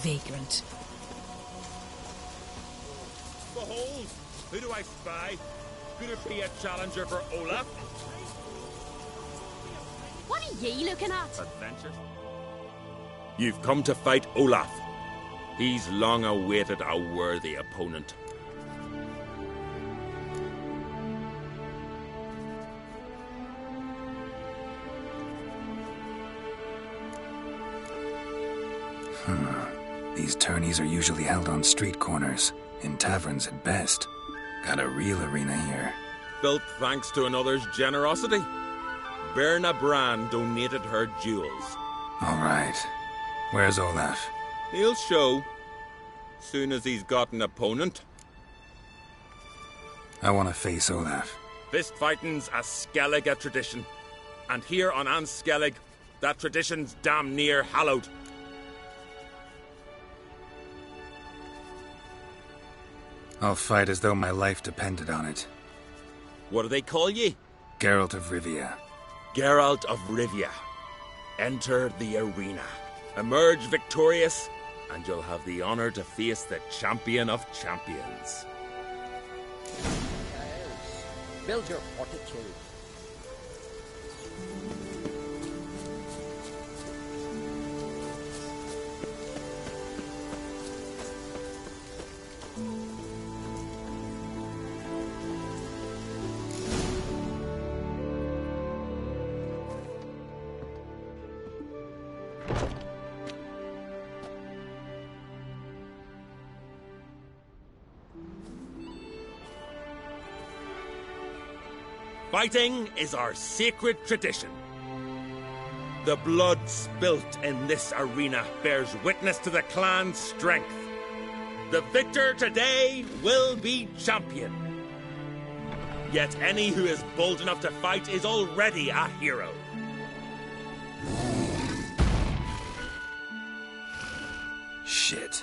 vagrant. Behold, who do I spy? Could it be a challenger for Olaf? What are ye looking at? Adventure? You've come to fight Olaf. He's long awaited a worthy opponent. These tourneys are usually held on street corners, in taverns at best. Got a real arena here. Built thanks to another's generosity. Berna Brand donated her jewels. All right. Where's Olaf? He'll show. Soon as he's got an opponent. I want to face Olaf. Fist fighting's a Skellige tradition. And here on Skellig, that tradition's damn near hallowed. I'll fight as though my life depended on it. What do they call ye? Geralt of Rivia. Geralt of Rivia. Enter the arena. Emerge victorious, and you'll have the honor to face the champion of champions. Build your fortitude. Fighting is our sacred tradition. The blood spilt in this arena bears witness to the clan's strength. The victor today will be champion. Yet any who is bold enough to fight is already a hero. Shit.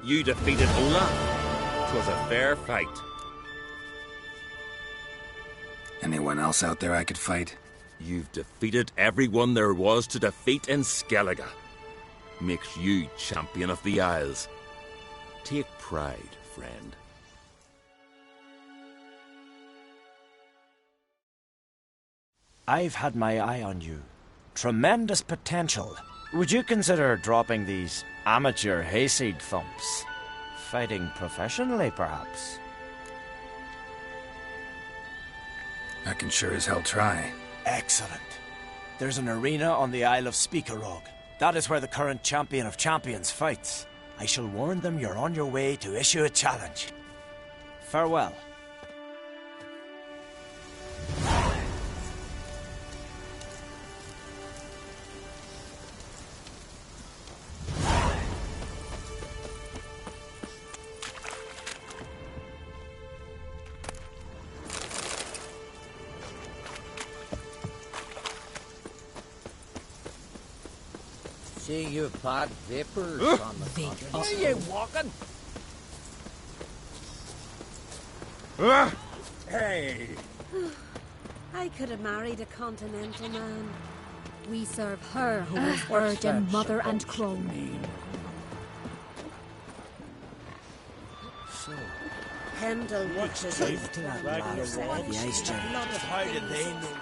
You defeated Olaf. 'Twas a fair fight. Anyone else out there I could fight? You've defeated everyone there was to defeat in Skellige. Makes you champion of the Isles. Take pride, friend. I've had my eye on you. Tremendous potential. Would you consider dropping these amateur hayseed thumps? Fighting professionally, perhaps? I can sure as hell try. Excellent. There's an arena on the Isle of Speakerog. That is where the current champion of champions fights. I shall warn them you're on your way to issue a challenge. Farewell. See you pod vapors on the Vagrant. Are you walking? Hey! I could have married a continental man. We serve her who is word and mother and crone. So, Pendle watches safe to that lad of the ice giant. How did they know?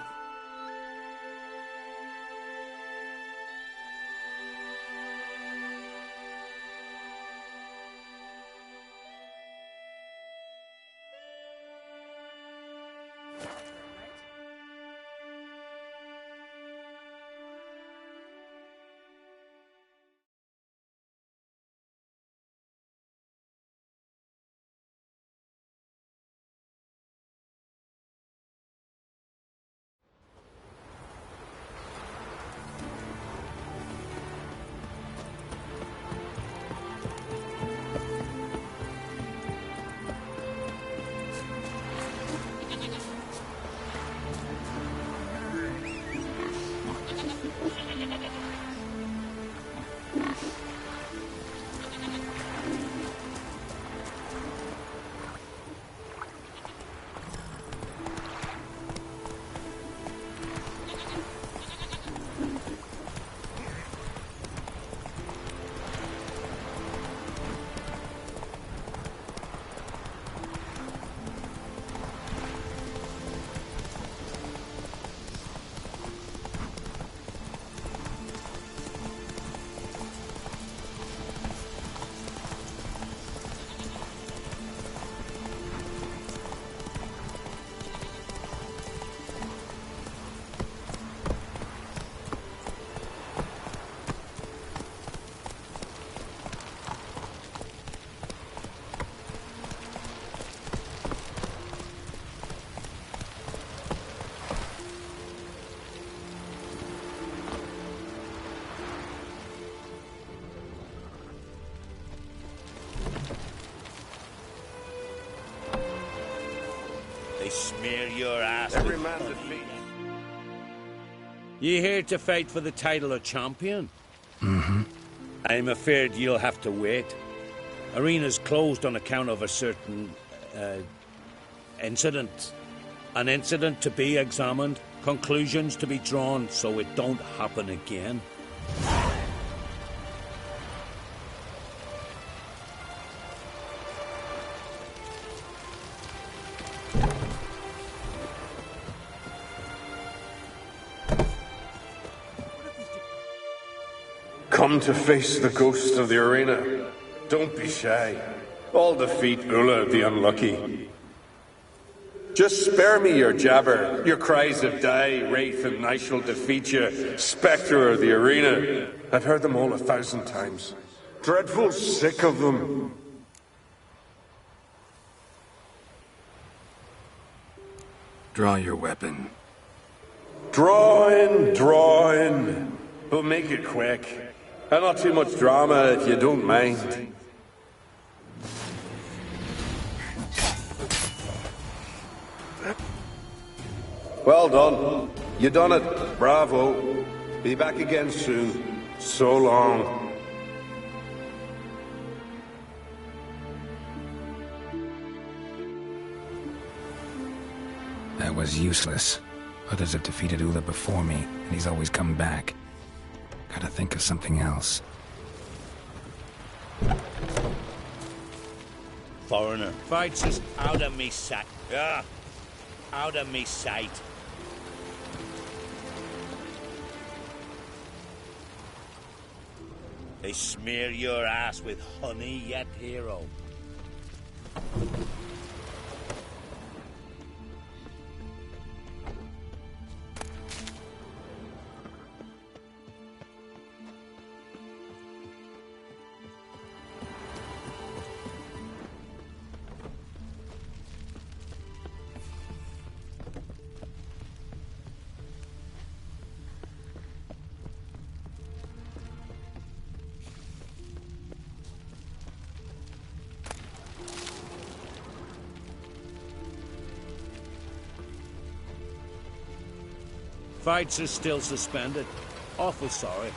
smear your ass. Every man defeated. You here to fight for the title of champion? Mm-hmm. I'm afraid you'll have to wait. Arena's closed on account of a certain, incident. An incident to be examined, conclusions to be drawn, so it don't happen again. Come to face the ghost of the arena. Don't be shy. I'll defeat Ulla the Unlucky. Just spare me your jabber, your cries of die, wraith, and I shall defeat you, spectre of the arena. I've heard them all 1,000 times. Dreadful sick of them. Draw your weapon. Draw in. But make it quick. And not too much drama if you don't mind. Well done. You done it. Bravo. Be back again soon. So long. That was useless. Others have defeated Ulla before me, and he's always come back. Gotta think of something else. Foreigner. Fights us out of me sight. Yeah. Out of me sight. They smear your ass with honey yet, hero. Fights are still suspended. Awful sorry.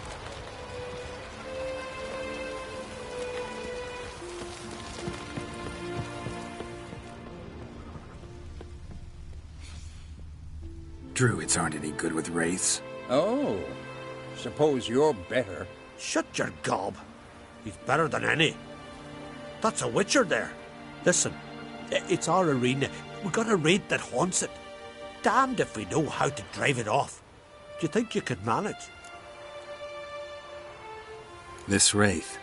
Druids aren't any good with wraiths. Oh, suppose you're better. Shut your gob. He's better than any. That's a witcher there. Listen, it's our arena. We got a wraith that haunts it. Damned if we know how to drive it off. Do you think you could manage? This wraith.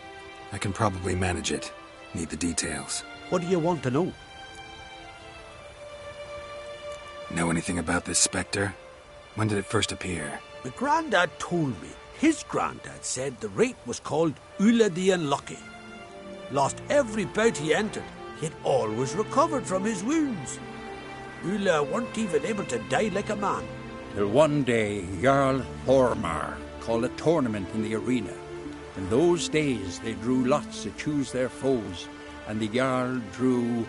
I can probably manage it. Need the details. What do you want to know? Know anything about this spectre? When did it first appear? My granddad told me. His granddad said the wraith was called Ulla the Unlucky. Lost every bout he entered, yet always recovered from his wounds. Ulla weren't even able to die like a man. Till one day, Jarl Hormar called a tournament in the arena. In those days, they drew lots to choose their foes, and the Jarl drew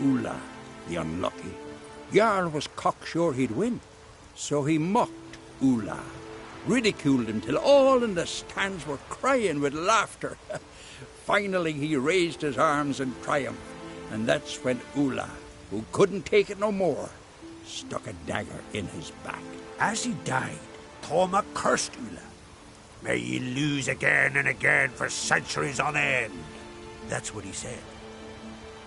Ulla, the Unlucky. Jarl was cocksure he'd win, so he mocked Ulla, ridiculed him till all in the stands were crying with laughter. Finally, he raised his arms in triumph, and that's when Ulla, who couldn't take it no more, stuck a dagger in his back. As he died, Thoma cursed Ulla. May ye lose again and again for centuries on end. That's what he said.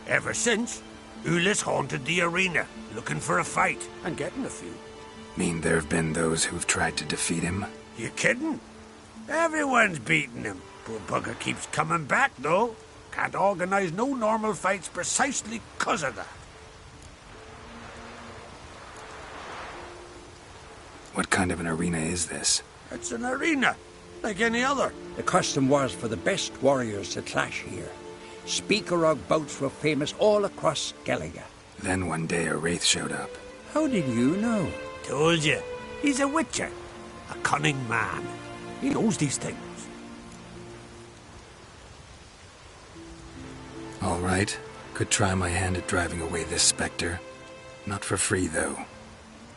Ever since, Ulla's haunted the arena, looking for a fight and getting a few. Mean there have been those who've tried to defeat him? You kidding? Everyone's beating him. Poor bugger keeps coming back, though. Can't organize no normal fights precisely 'cause of that. What kind of an arena is this? It's an arena, like any other. The custom was for the best warriors to clash here. Speakerog bouts were famous all across Skellige. Then one day a wraith showed up. How did you know? Told you. He's a witcher. A cunning man. He knows these things. All right. Could try my hand at driving away this spectre. Not for free, though.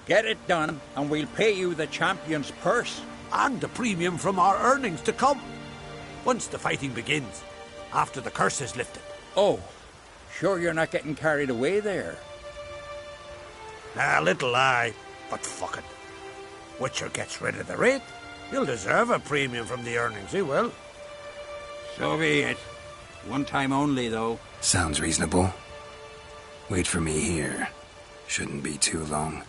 Get it done, and we'll pay you the champion's purse. And the premium from our earnings to come. Once the fighting begins, after the curse is lifted. Oh, sure you're not getting carried away there? A little lie, but fuck it. Witcher gets rid of the rate, he'll deserve a premium from the earnings, he will. So be it. One time only, though. Sounds reasonable. Wait for me here. Shouldn't be too long.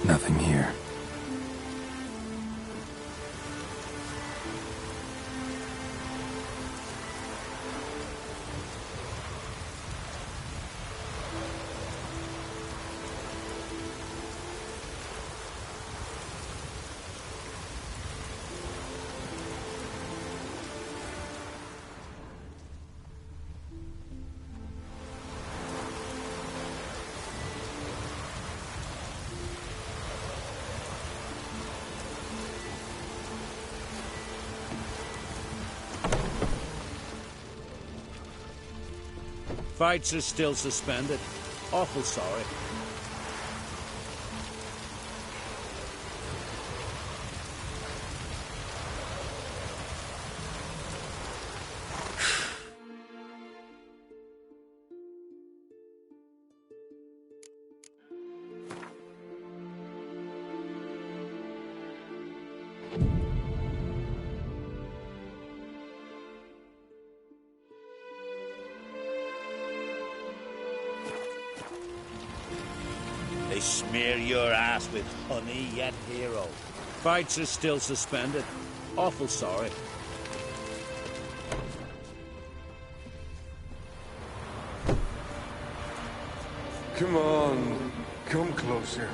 Nothing here. Fights are still suspended. Awful sorry. They smear your ass with honey yet, hero. Fights are still suspended. Awful sorry. Come on, come closer.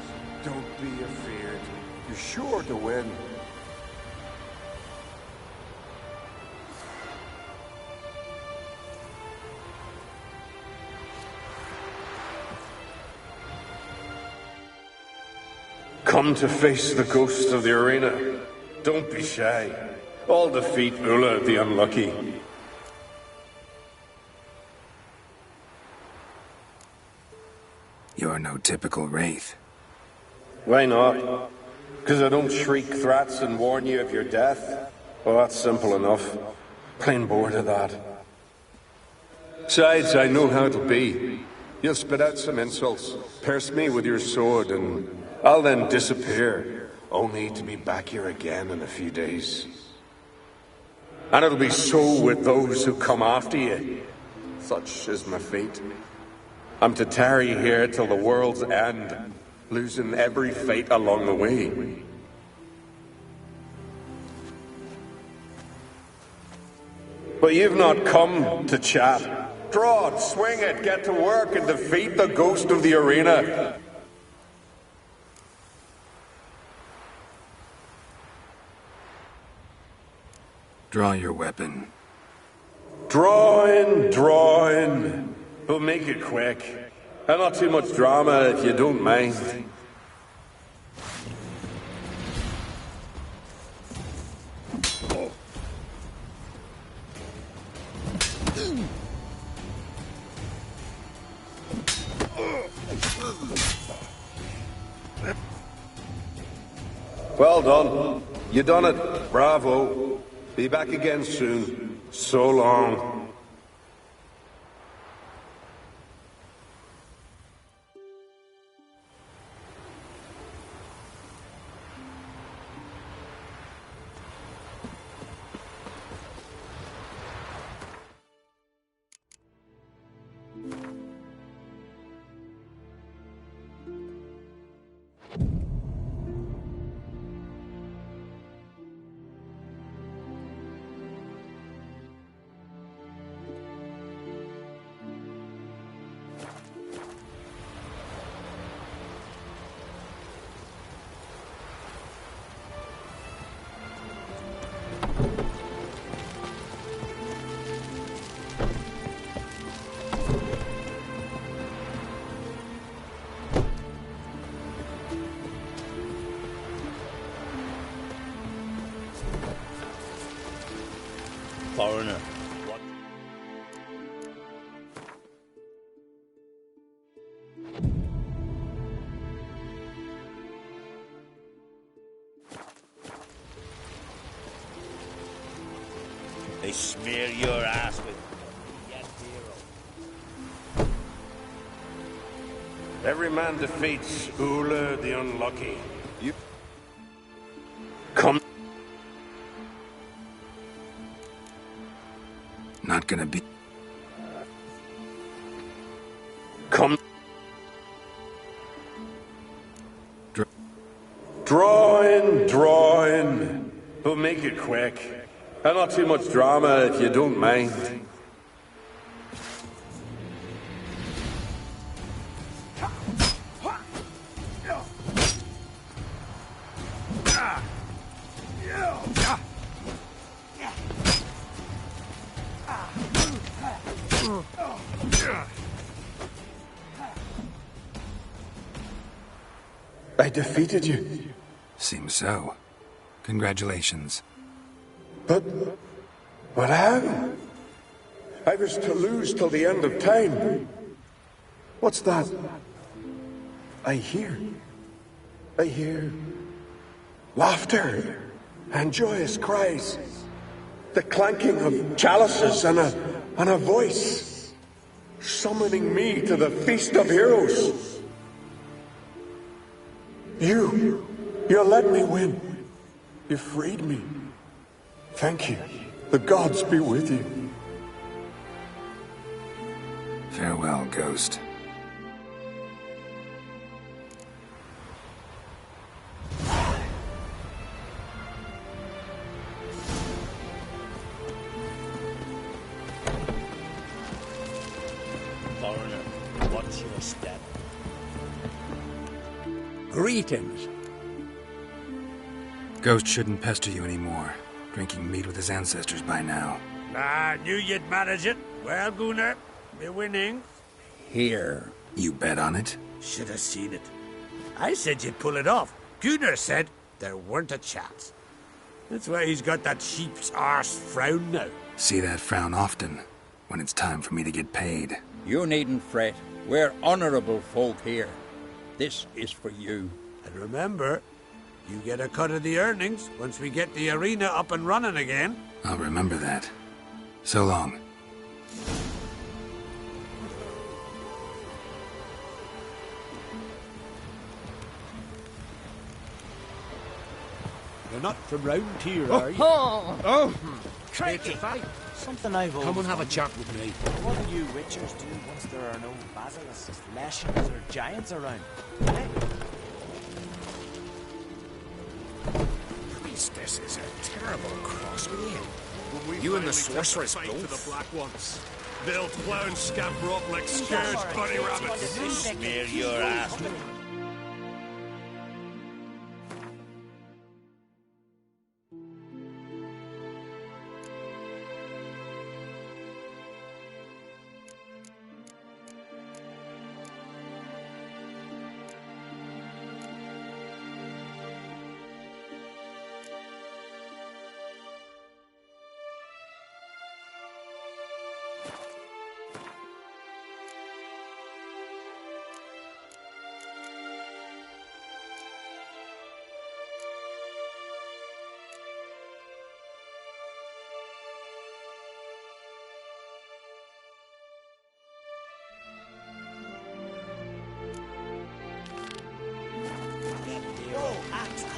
Don't be afeard. You're sure to win. Come to face the ghost of the arena. Don't be shy. All defeat Ulla the Unlucky. You're no typical wraith. Why not? Because I don't shriek threats and warn you of your death? Well, that's simple enough. Plain bored of that. Besides, I know how it'll be. You'll spit out some insults, pierce me with your sword, and I'll then disappear, only to be back here again in a few days. And it'll be so with those who come after you. Such is my fate. I'm to tarry here till the world's end, losing every fate along the way. But you've not come to chat. Draw it, swing it, get to work and defeat the ghost of the arena. Draw your weapon. Draw in. But make it quick. And not too much drama if you don't mind. Well done. You done it. Bravo. Be back again soon. So long. Foreigner. What? They smear your ass with yes, hero. Every man defeats Ula the Unlucky. You come. Not gonna be. Come. Draw in. But make it quick. And not too much drama if you don't mind. I defeated you. Seems so. Congratulations. But how? I was to lose till the end of time. What's that? I hear laughter and joyous cries. The clanking of chalices and a voice summoning me to the feast of heroes. You let me win. You freed me. Thank you. The gods be with you. Farewell, Ghost. Foreigner, what's your step? Greetings. Ghost shouldn't pester you anymore. Drinking meat with his ancestors by now. I knew you'd manage it. Well, Gunnar, we're winning. Here. You bet on it? Should have seen it. I said you'd pull it off. Gunnar said there weren't a chance. That's why he's got that sheep's arse frown now. See that frown often, when it's time for me to get paid. You needn't fret. We're honourable folk here. This is for you. And remember, you get a cut of the earnings once we get the arena up and running again. I'll remember that. So long. You're not from round here, are you? Oh! Crikey! Something I've always Come and have a wondered. chat with me. What do you witchers do once there are no basilisks, lashings, or giants around? Eh? Priestess is a terrible cross with you. You and the sorceress both? The black ones. They'll plow and scamper up like scared bunny rabbits. Smear your ass.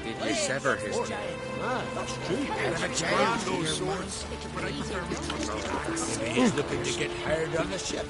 Did you sever his jaw? That's true. Head of a giant. Those swords. Maybe he's looking to get hired on the ship.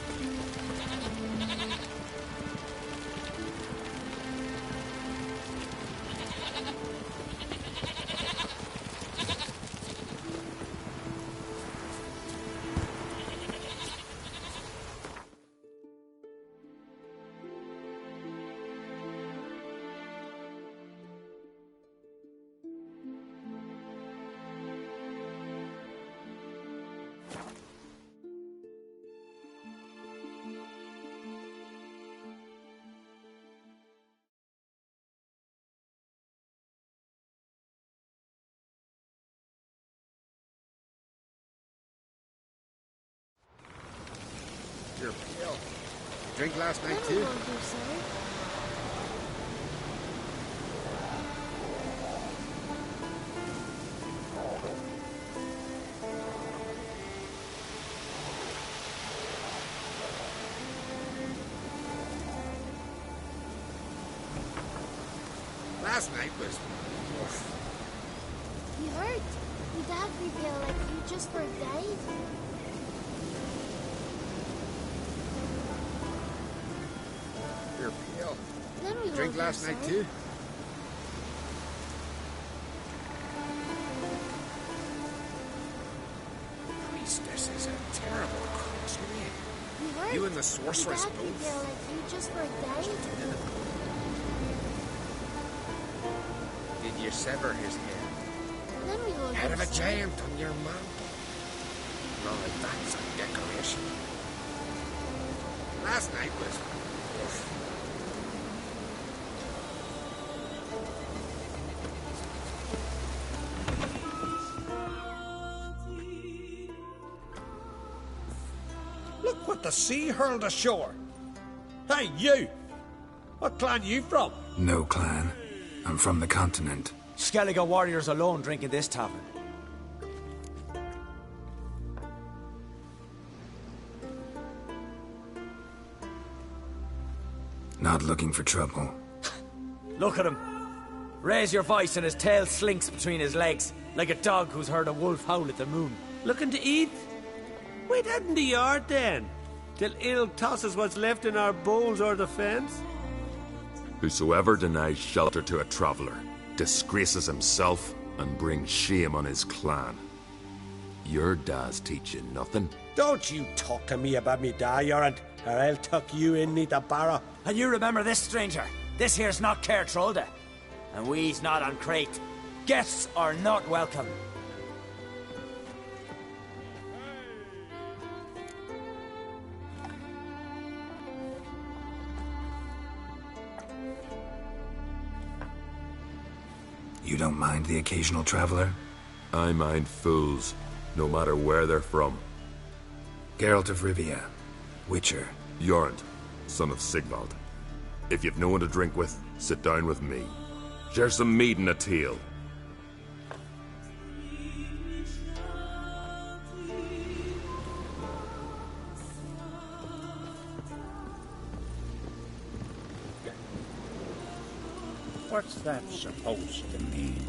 You're pale. Drink last night too? Last night was... You hurt? Your dad feel like you just were died? You're pale. Then we Drink last night too? Priestess is a terrible cook. You hurt? You and the sorceress Your dad both. feel like you just were died? Did you sever his head? Then we will Head of a go giant on your mantle. No, that's a decoration. Last night was... Look what the sea hurled ashore. Hey, you! What clan you from? No clan. I'm from the continent. Skellige warriors alone drink in this tavern. Not looking for trouble. Look at him. Raise your voice and his tail slinks between his legs, like a dog who's heard a wolf howl at the moon. Looking to eat? Wait out in the yard then, till ill tosses what's left in our bowls or the fence. Whosoever denies shelter to a traveller disgraces himself and brings shame on his clan. Your dad's teaching nothing. Don't you talk to me about me da, Yorant, or I'll tuck you in neath a barrow. And you remember this, stranger. This here's not Cair Trolde. And we's not on Crate. Guests are not welcome. You don't mind the occasional traveler? I mind fools, no matter where they're from. Geralt of Rivia, Witcher. Jorund, son of Sigvald. If you've no one to drink with, sit down with me. Share some mead and a teal. What's that supposed to mean?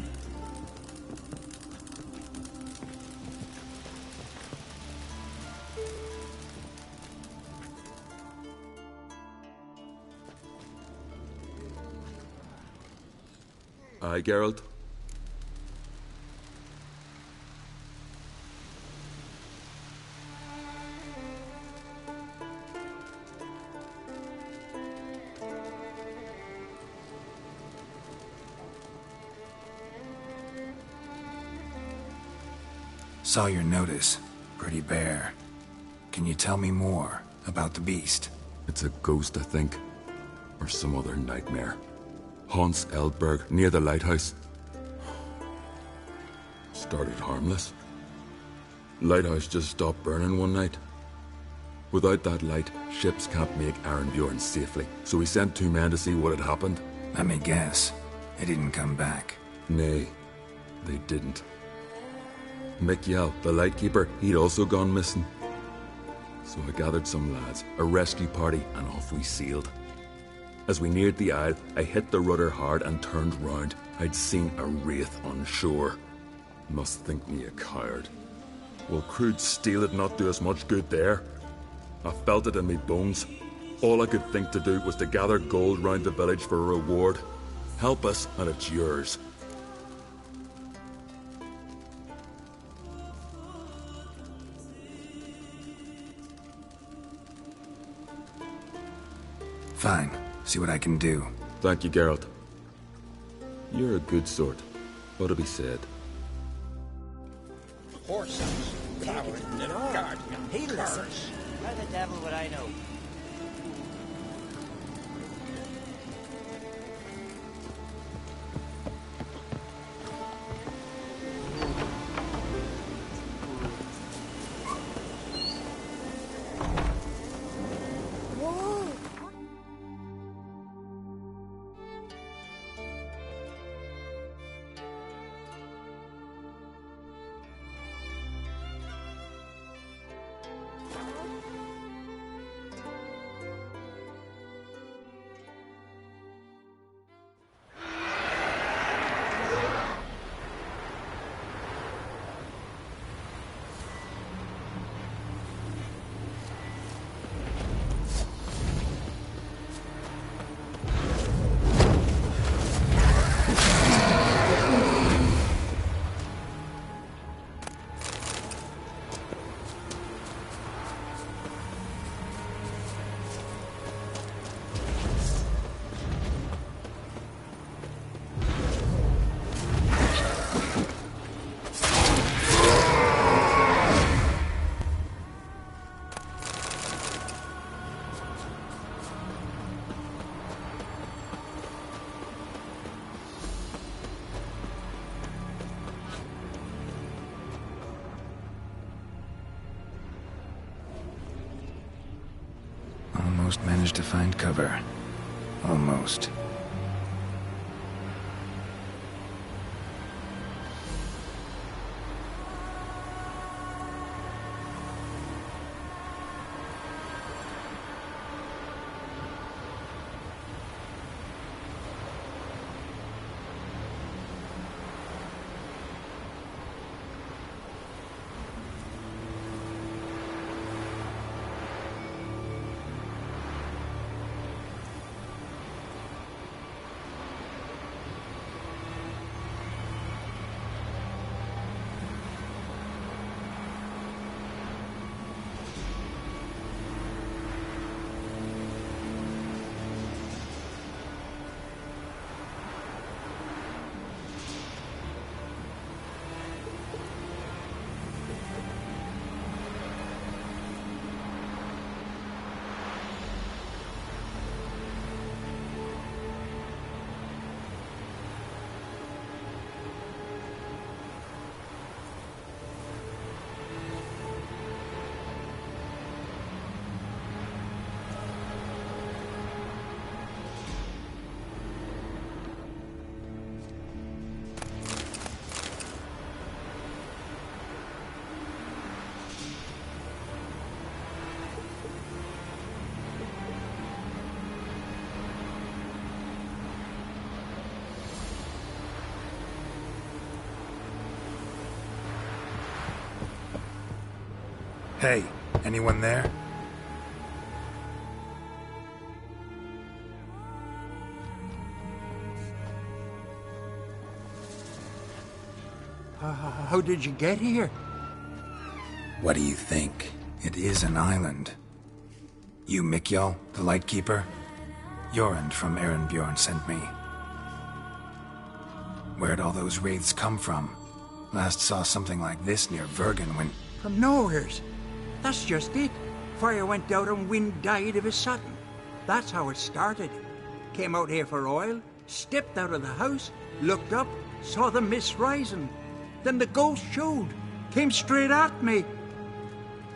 Aye, Geralt? Saw your notice. Pretty bare. Can you tell me more about the beast? It's a ghost, I think. Or some other nightmare. Haunts Eldberg, near the lighthouse. Started harmless. Lighthouse just stopped burning one night. Without that light, ships can't make Arenbjorn safely, so we sent 2 men to see what had happened. Let me guess. They didn't come back. Nay, they didn't. Mikjal, the lightkeeper, he'd also gone missing. So I gathered some lads, a rescue party, and off we sailed. As we neared the isle, I hit the rudder hard and turned round. I'd seen a wraith on shore. Must think me a coward. Will crude steel had not do us much good there? I felt it in me bones. All I could think to do was to gather gold round the village for a reward. Help us, and it's yours. Fine. See what I can do. Thank you, Geralt. You're a good sort. Ought to be said. Horses, coward, guardian, He listens. How the devil would I know? Almost managed to find cover. Almost. Hey, anyone there? How did you get here? What do you think? It is an island. You Mikjal, the Lightkeeper? Jorund from Arenbjorn sent me. Where'd all those wraiths come from? Last saw something like this near Vergen when... From nowheres. That's just it. Fire went out and wind died of a sudden. That's how it started. Came out here for oil, stepped out of the house, looked up, saw the mist rising. Then the ghost showed, came straight at me.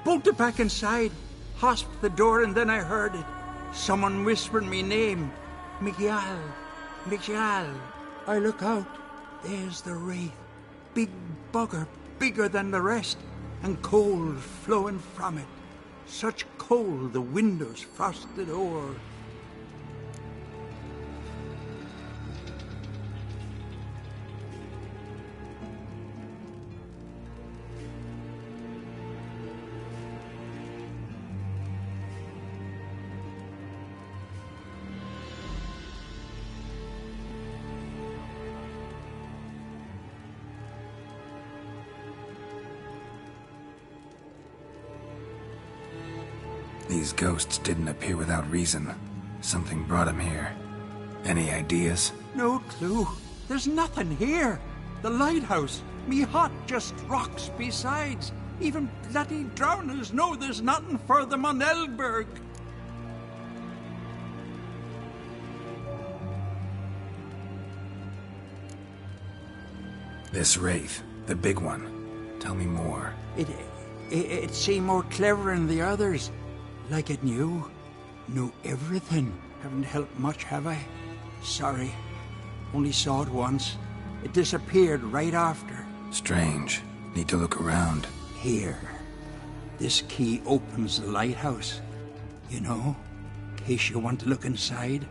Bolted back inside, hosped the door, and then I heard it. Someone whispering me name. Miguel. Miguel. I look out. There's the wraith. Big bugger, bigger than the rest, and cold flowing from it. Such cold the windows frosted o'er. These ghosts didn't appear without reason. Something brought them here. Any ideas? No clue. There's nothing here. The lighthouse, me hut, just rocks besides. Even bloody drowners know there's nothing for them on Elberg. This wraith, the big one. Tell me more. It seemed more clever than the others. Like it knew everything. Haven't helped much, have I? Sorry. Only saw it once. It disappeared right after. Strange. Need to look around. Here. This key opens the lighthouse. You know, in case you want to look inside,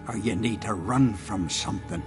or you need to run from something.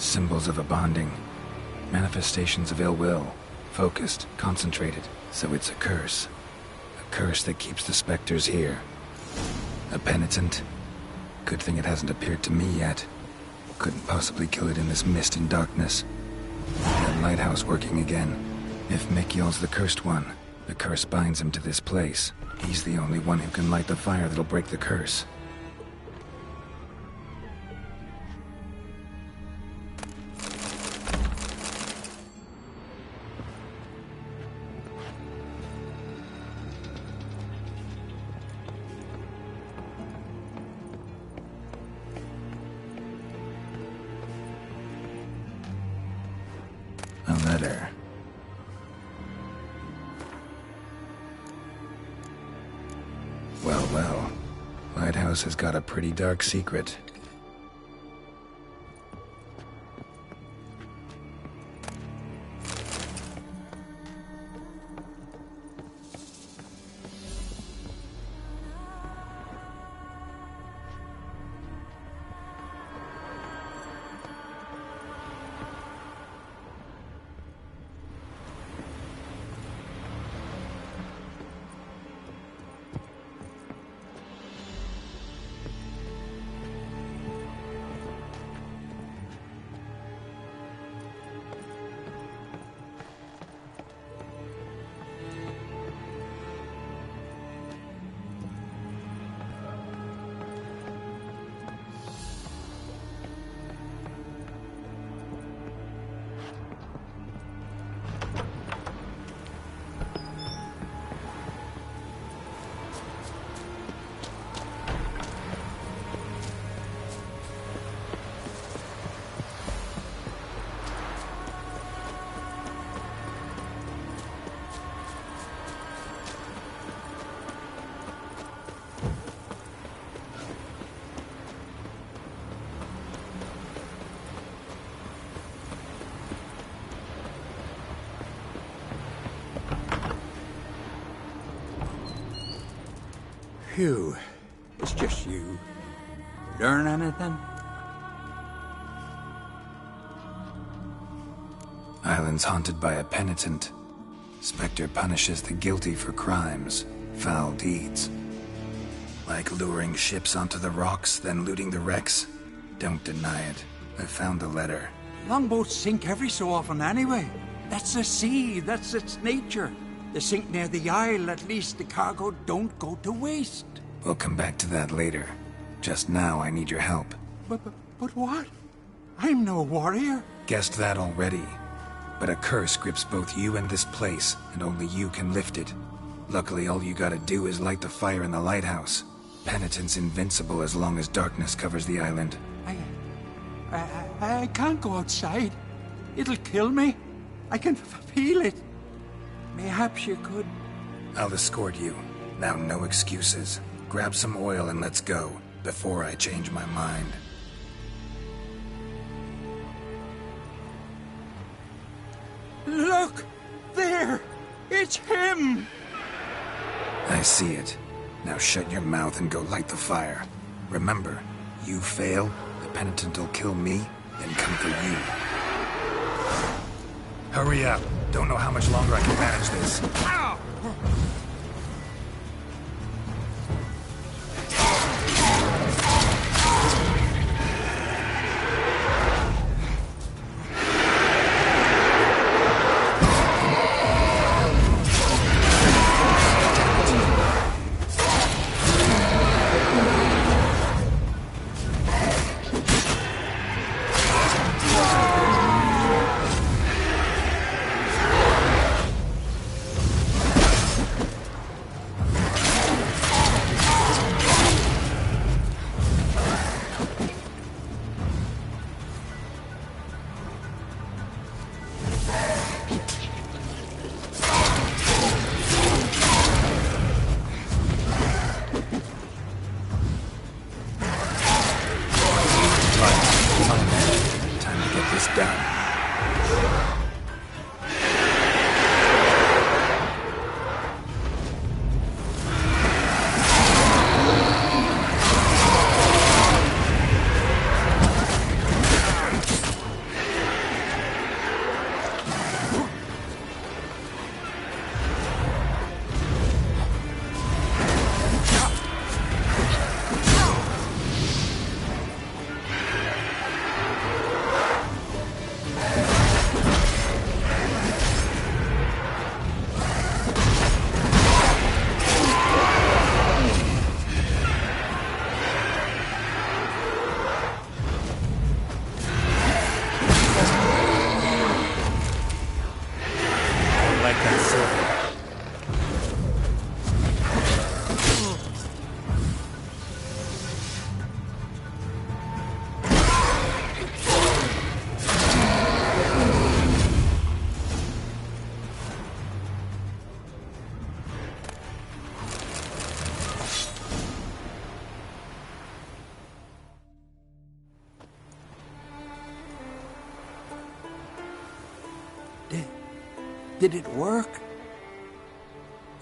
Symbols of a bonding. Manifestations of ill will. Focused, concentrated. So it's a curse. A curse that keeps the specters here. A penitent. Good thing it hasn't appeared to me yet. Couldn't possibly kill it in this mist and darkness. That lighthouse working again. If Mikyol's the cursed one, the curse binds him to this place. He's the only one who can light the fire that'll break the curse. A letter. Well, well. Lighthouse has got a pretty dark secret. Phew. It's just you. Learn anything? Island's haunted by a penitent. Spectre punishes the guilty for crimes, foul deeds. Like luring ships onto the rocks, then looting the wrecks. Don't deny it. I found the letter. Longboats sink every so often anyway. That's the sea, that's its nature. They sink near the isle, at least the cargo don't go to waste. We'll come back to that later. Just now, I need your help. But what? I'm no warrior. Guessed that already. But a curse grips both you and this place, and only you can lift it. Luckily, all you gotta do is light the fire in the lighthouse. Penitent's invincible as long as darkness covers the island. I can't go outside. It'll kill me. I can feel it. Mayhaps you could... I'll escort you. Now, no excuses. Grab some oil and let's go, before I change my mind. Look! There! It's him! I see it. Now shut your mouth and go light the fire. Remember, you fail, the penitent will kill me, and come for you. Hurry up. Don't know how much longer I can manage this. Ow! Did it work?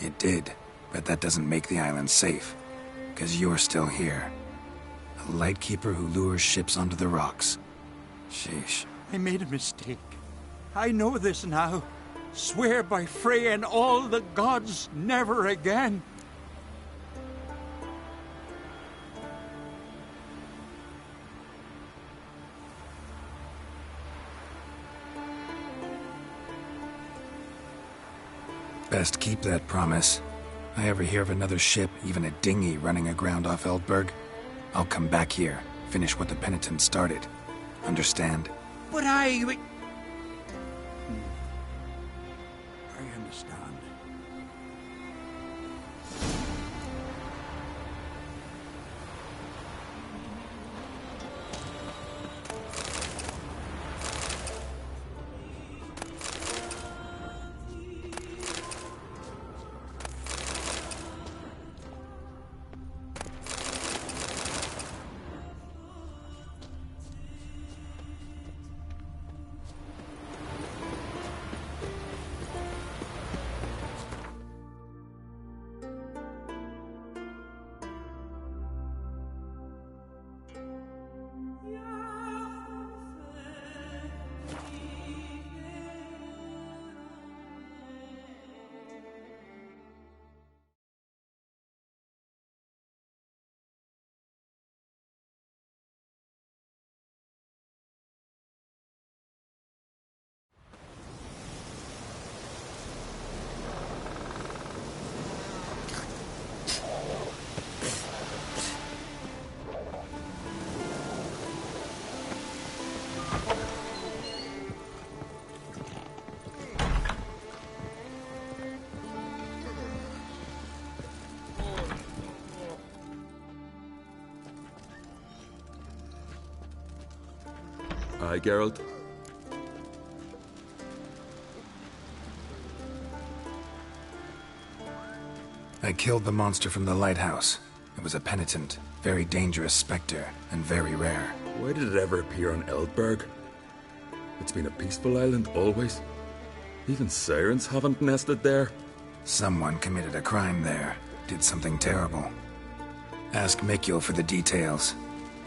It did, but that doesn't make the island safe. Because you're still here. A lightkeeper who lures ships onto the rocks. Sheesh. I made a mistake. I know this now. Swear by Freya and all the gods, never again. Best keep that promise. I ever hear of another ship, even a dinghy, running aground off Eldberg, I'll come back here, finish what the penitent started. Understand? But I understand. Aye, Geralt. I killed the monster from the lighthouse. It was a penitent, very dangerous specter, and very rare. Why did it ever appear on Eldberg? It's been a peaceful island, always. Even sirens haven't nested there. Someone committed a crime there. Did something terrible. Ask Mikkel for the details.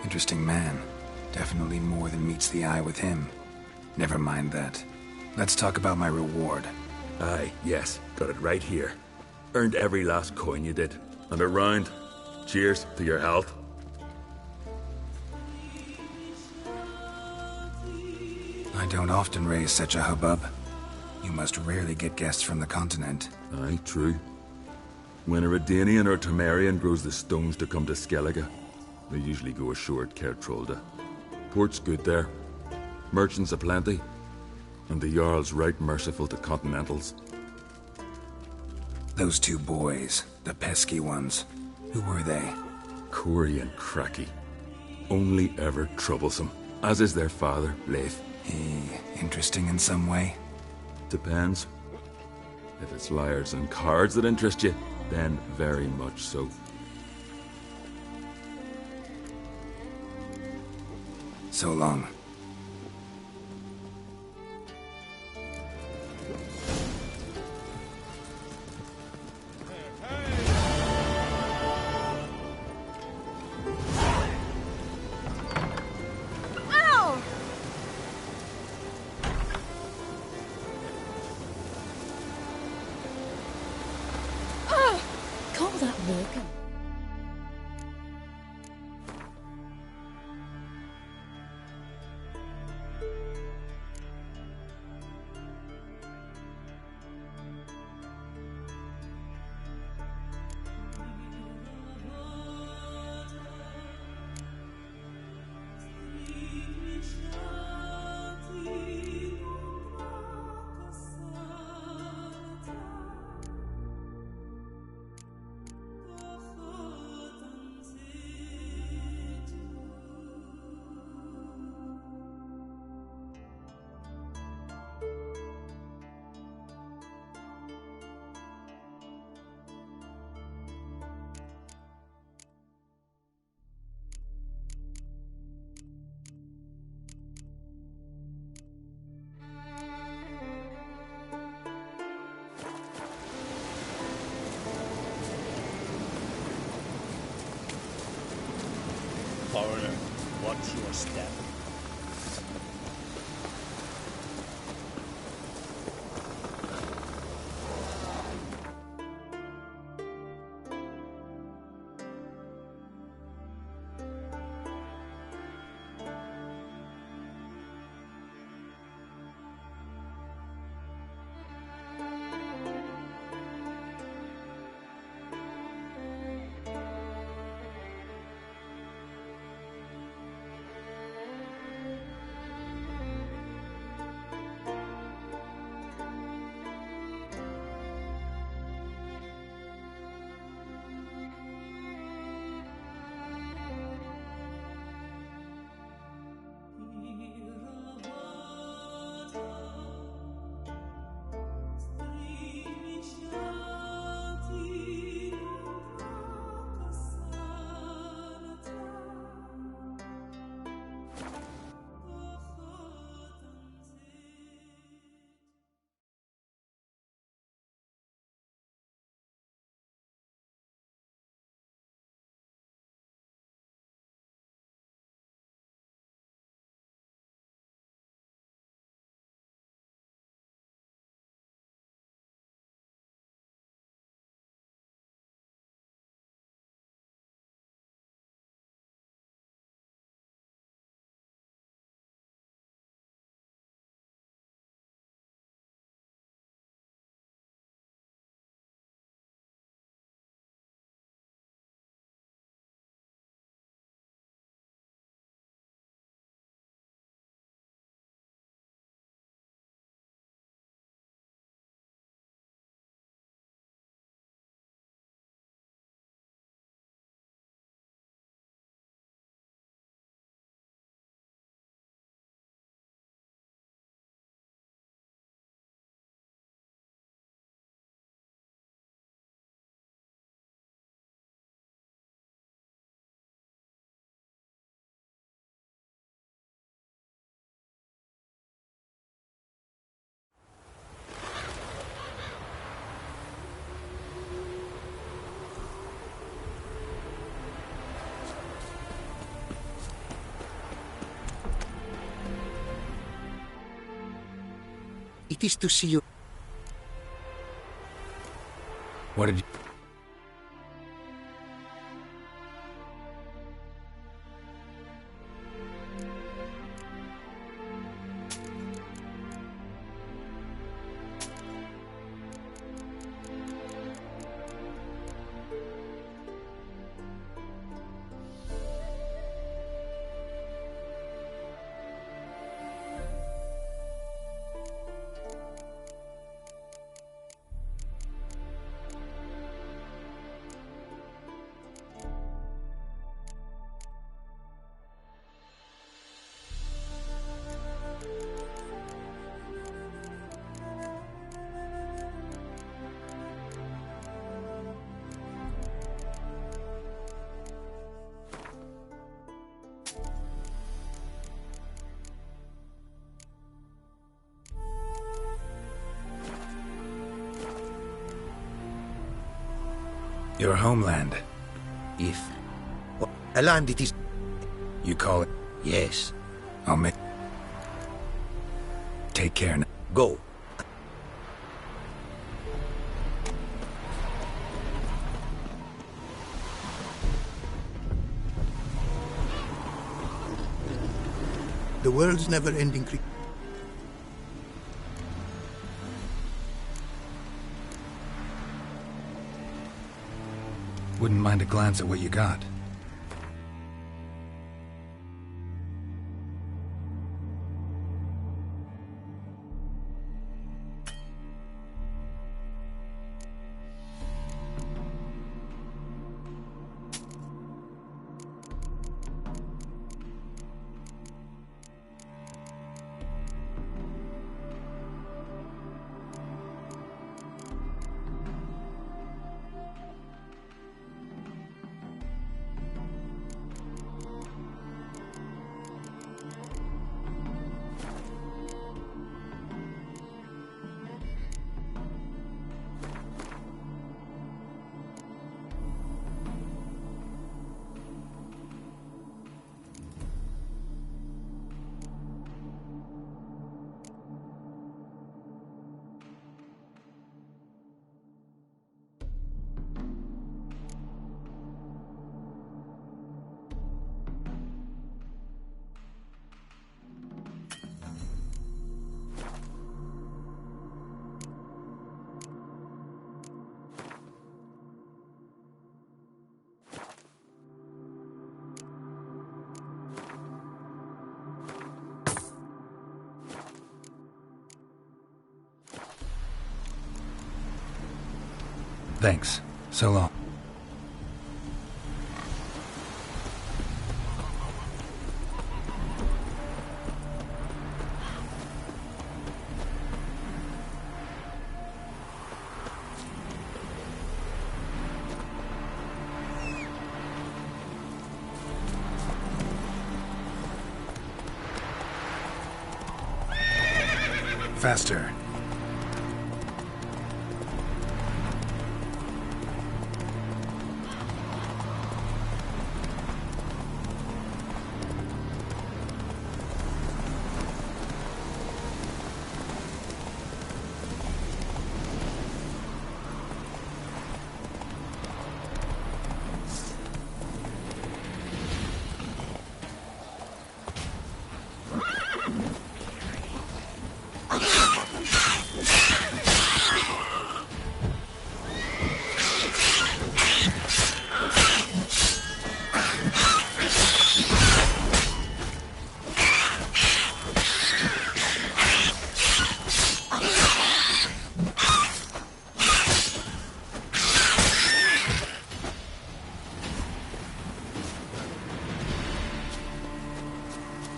Interesting man. Definitely more than meets the eye with him. Never mind that. Let's talk about my reward. Aye, yes. Got it right here. Earned every last coin you did. And a round. Cheers to your health. I don't often raise such a hubbub. You must rarely get guests from the continent. Aye, true. When a Redanian or Temerian grows the stones to come to Skellige, they usually go ashore at Kertrolda. Port's good there. Merchants aplenty. And the Jarl's right merciful to continentals. Those two boys, the pesky ones, who were they? Corey and Cracky. Only ever troublesome. As is their father, Leif. He interesting in some way? Depends. If it's liars and cards that interest you, then very much so. So long. Watch your step. It is to see you. What did you... Your homeland. If... a land it is... You call it? Yes. I'll make... Take care now. Go. The world's never-ending creep. Wouldn't mind a glance at what you got. Thanks. So long. Faster.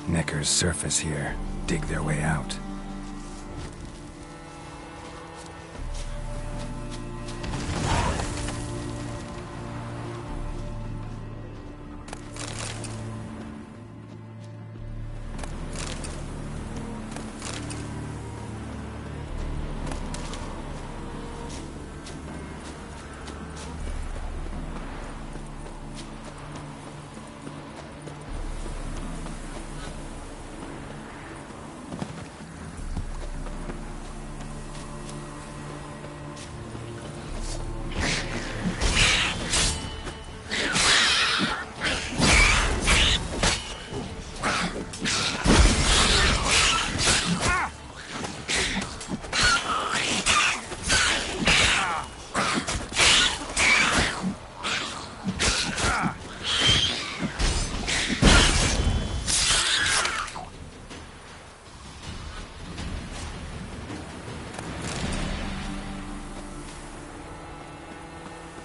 Necker's surface here. Dig their way out.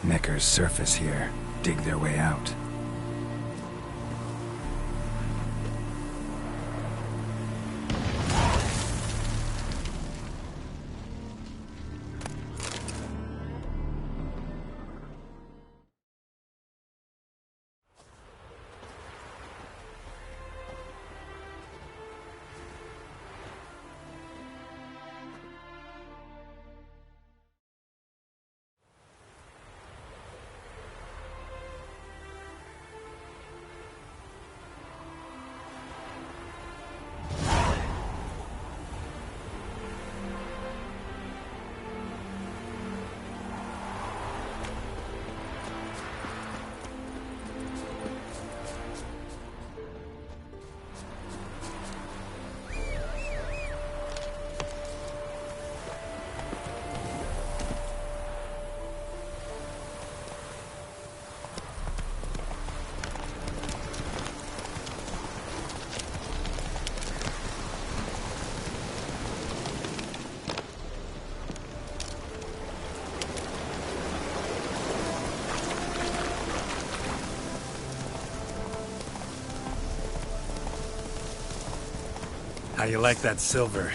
Necker's surface here. Dig their way out. How you like that silver?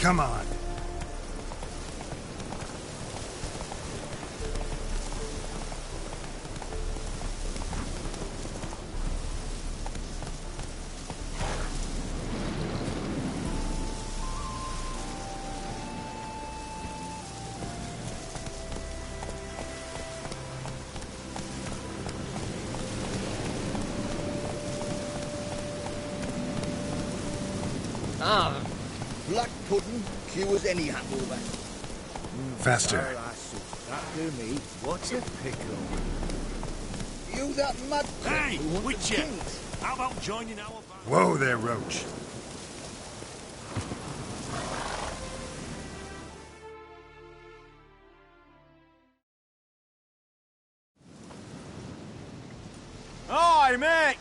Come on. Ah, black pudding cures any hangover. Faster. That do me. What's a pickle? You that mad... Hey, Witcher! How about joining our... Whoa there, Roach. Hi, mate!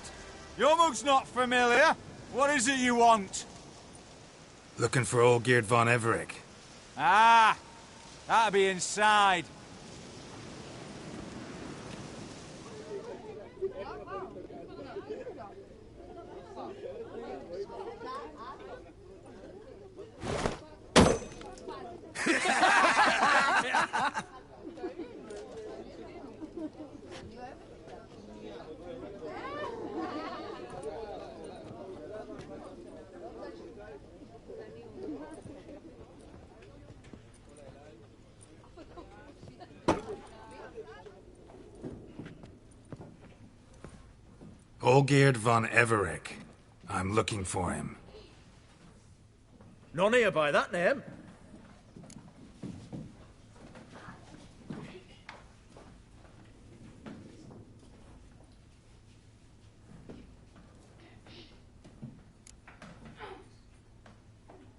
Your mug's not familiar. What is it you want? Looking for Olgierd von Everec. Ah, that'll be inside. Olgierd von Everec. I'm looking for him. None here by that name.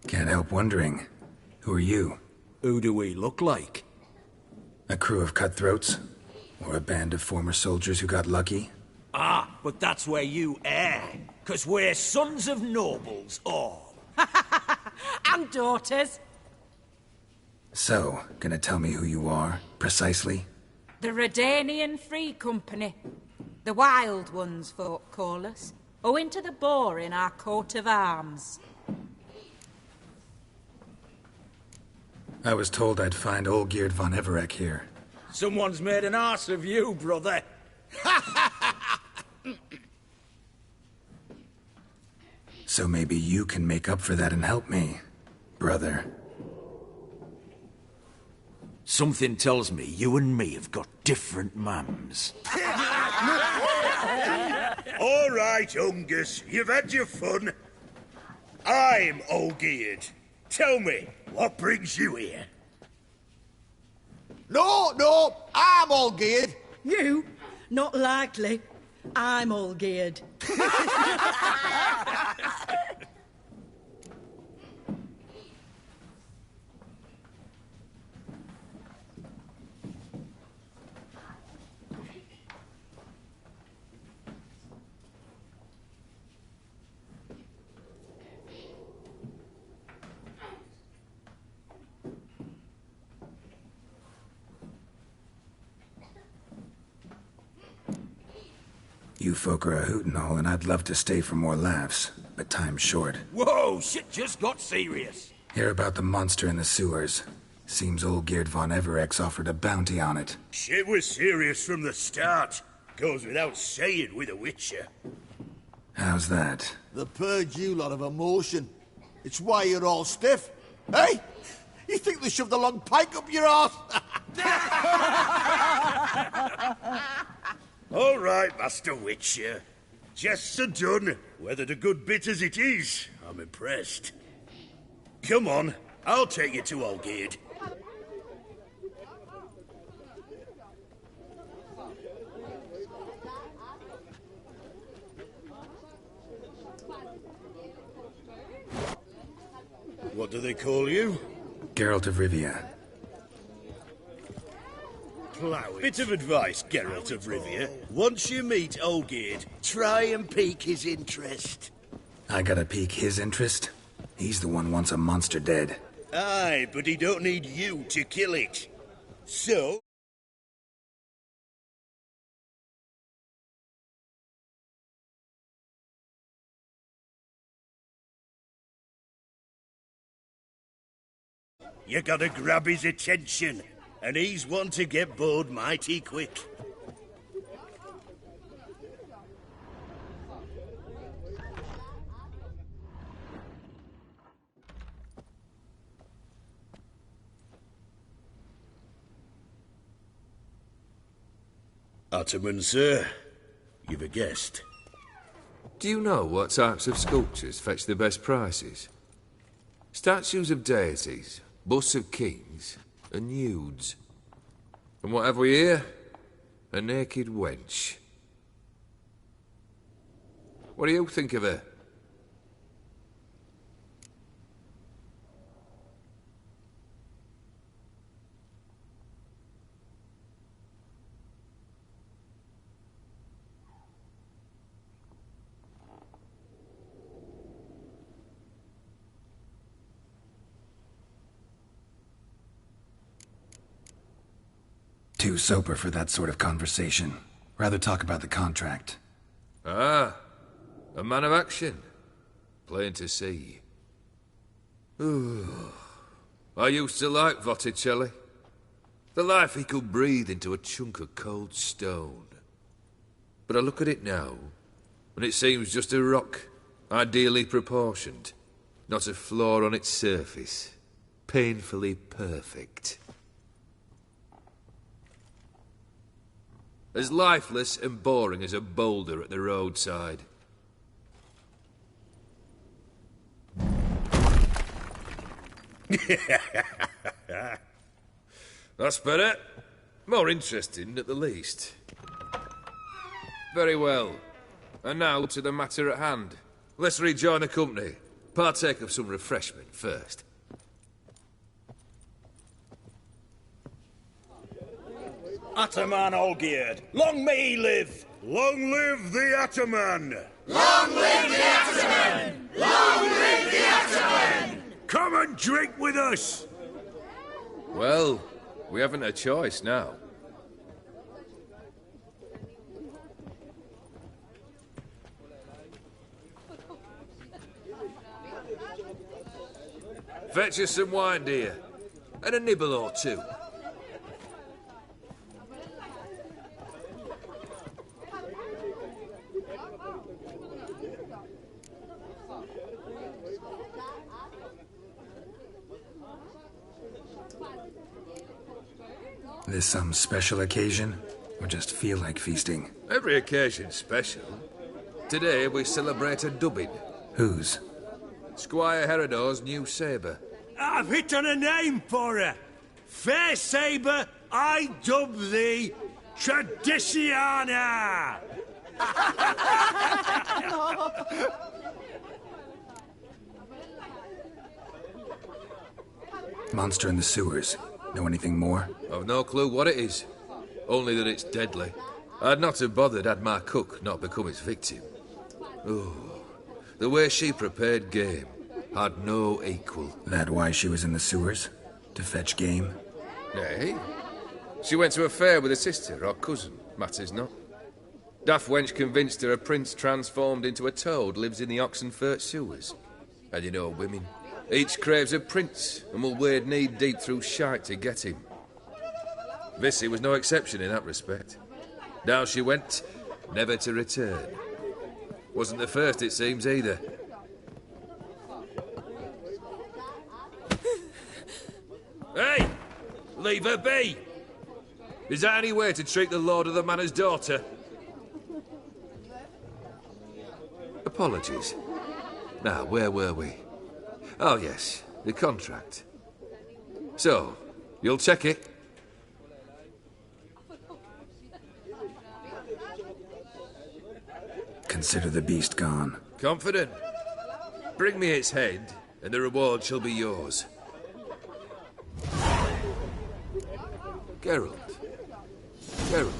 Can't help wondering. Who are you? Who do we look like? A crew of cutthroats? Or a band of former soldiers who got lucky? Ah, but that's where you err. 'Cause we're sons of nobles, all. And daughters. So, gonna tell me who you are, precisely? The Redanian Free Company. The Wild Ones, folk call us. Owing to the boar in our coat of arms. I was told I'd find Olgierd von Everec here. Someone's made an arse of you, brother. So maybe you can make up for that and help me, brother. Something tells me you and me have got different mums. All right, Ungus, you've had your fun. I'm Olgierd. Tell me, what brings you here? No, I'm all geared. You? Not likely. I'm all geared. You folk are a hoot and all, and I'd love to stay for more laughs, but time's short. Whoa, shit just got serious. Hear about the monster in the sewers. Seems Olgierd von Everec offered a bounty on it. Shit was serious from the start. Goes without saying with a Witcher. How's that? They purge you lot of emotion. It's why you're all stiff. Hey? You think they shoved a long pike up your arse? All right, Master Witcher. Jests are done. Whether the good bit as it is, I'm impressed. Come on, I'll take you to Olgierd. What do they call you? Geralt of Rivia. Plough it. Bit of advice, Geralt of Rivia. Once you meet Olgierd, try and pique his interest. I gotta pique his interest? He's the one wants a monster dead. Aye, but he don't need you to kill it. So... You gotta grab his attention, and he's one to get bored mighty quick. Ottoman, sir. You've a guest. Do you know what types of sculptures fetch the best prices? Statues of deities, busts of kings, and nudes. And what have we here? A naked wench. What do you think of her? Too sober for that sort of conversation. Rather talk about the contract. Ah, a man of action. Plain to see. I used to like Botticelli. The life he could breathe into a chunk of cold stone. But I look at it now, and it seems just a rock, ideally proportioned. Not a flaw on its surface. Painfully perfect. As lifeless and boring as a boulder at the roadside. That's better. More interesting, at the least. Very well. And now to the matter at hand. Let's rejoin the company. Partake of some refreshment first. Ataman Olgierd, long may he live! Long live the Ataman! Long live the Ataman! Long live the Ataman! Come and drink with us! Well, we haven't a choice now. Fetch us some wine, dear. And a nibble or two. This some special occasion? Or just feel like feasting? Every occasion's special. Today we celebrate a dubbing. Whose? Squire Herodor's new sabre. I've hit on a name for her. Fair sabre, I dub thee Traditiana! Monster in the sewers. Know anything more? I've no clue what it is. Only that it's deadly. I'd not have bothered had my cook not become its victim. Oh, the way she prepared game had no equal. That why she was in the sewers? To fetch game? Nay. She went to a fair with a sister or cousin, matters not. Daft wench convinced her a prince transformed into a toad lives in the Oxenfurt sewers. And you know women. Each craves a prince and will wade knee-deep through shite to get him. Vissy was no exception in that respect. Down she went, never to return. Wasn't the first, it seems, either. Hey! Leave her be! Is that any way to treat the lord of the manor's daughter? Apologies. Now, where were we? Oh, yes, the contract. So, you'll check it? Consider the beast gone. Confident? Bring me its head, and the reward shall be yours. Geralt. Geralt.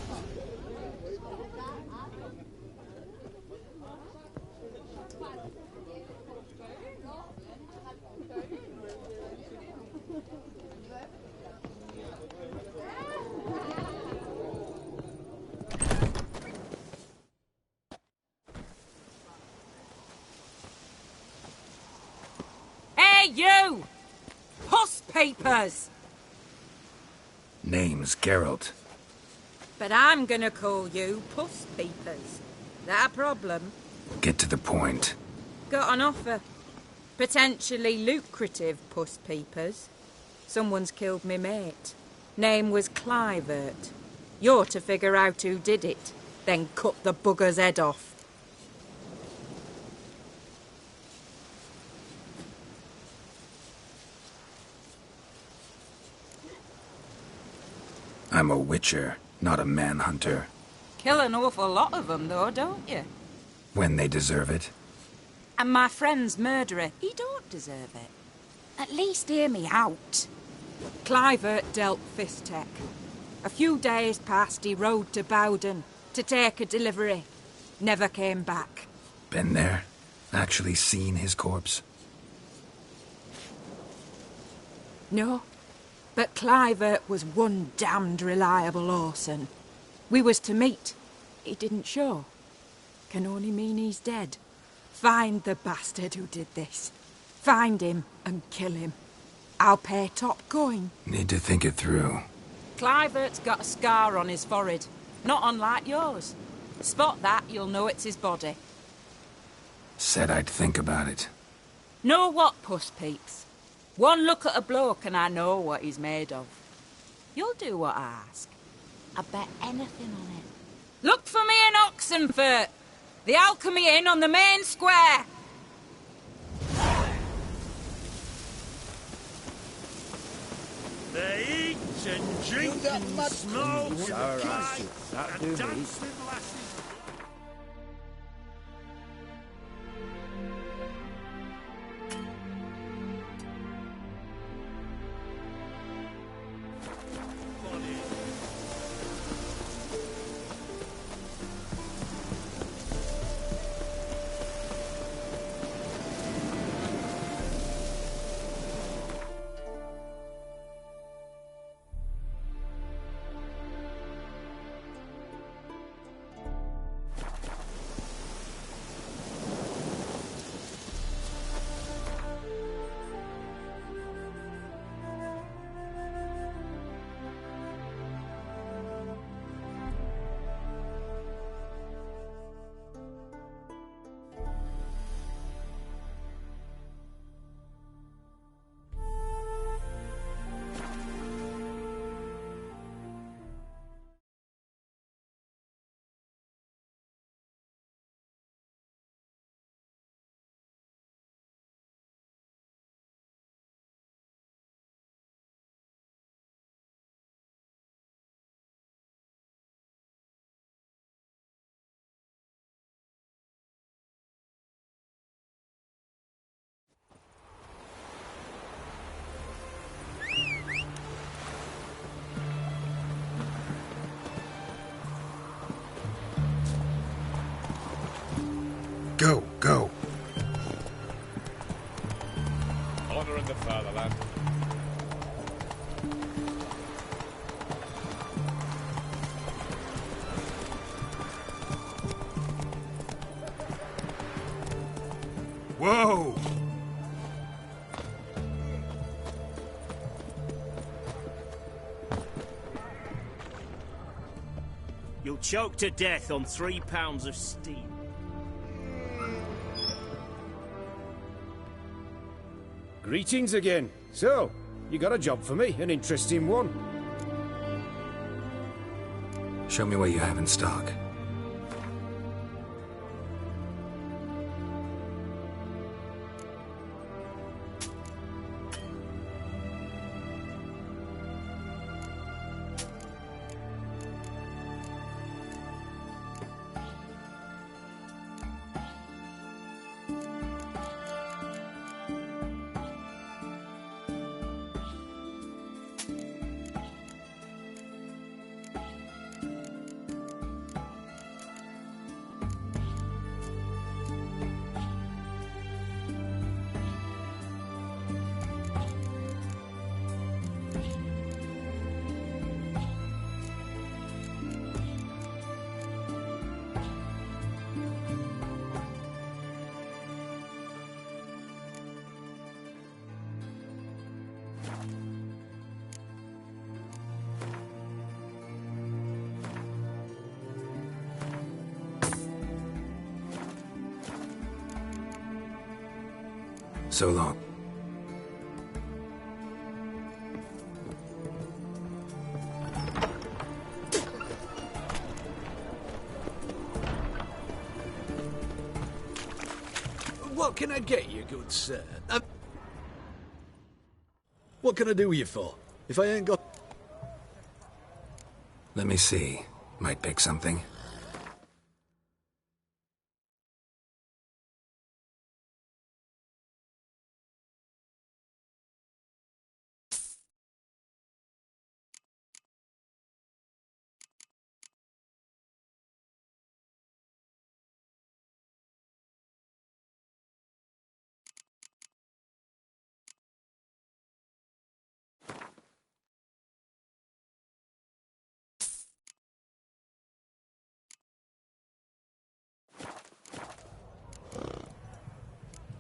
Hey, you! Pust papers. Name's Geralt. But I'm gonna call you Puss Peepers. That a problem? Get to the point. Got an offer. Potentially lucrative Puss Peepers. Someone's killed me mate. Name was Clivert. You're to figure out who did it, then cut the bugger's head off. I'm a witcher, not a manhunter. Kill an awful lot of them, though, don't you? When they deserve it. And my friend's murderer, he don't deserve it. At least hear me out. Clivert dealt Fistech. A few days past, he rode to Bowden to take a delivery. Never came back. Been there? Actually seen his corpse? No. But Clivert was one damned reliable Orson. We was to meet. He didn't show. Can only mean he's dead. Find the bastard who did this. Find him and kill him. I'll pay top coin. Need to think it through. Clivert's got a scar on his forehead. Not unlike yours. Spot that, you'll know it's his body. Said I'd think about it. Know what, Puss Peeps? One look at a bloke and I know what he's made of. You'll do what I ask. I bet anything on it. Look for me in Oxenfurt! The Alchemy Inn on the main square! They eat and drink and smoke and Alright, fight that'll and do me. dance with lasses. Go, go. Honor in the fatherland. Whoa! You'll choke to death on 3 pounds of steam. Greetings again. So, you got a job for me, an interesting one. Show me what you have in stock. So long. What can I get you, good sir? What can I do you for? If I ain't got... Let me see. Might pick something.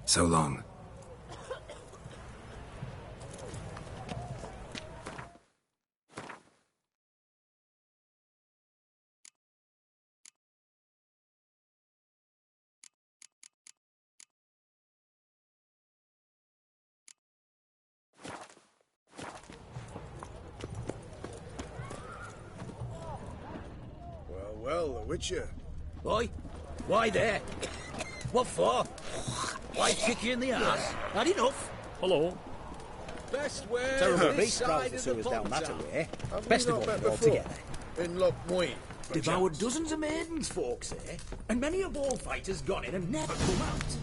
So long. Well, the Witcher. Why? Why there? What for? Why kick you in the ass? Had enough? Hello. Best way. Terrible beast prowls the sewers down that way. Best of all together. In Lockpoint. Devoured dozens of maidens, folks say, and many a bullfighter's gone in and never come out.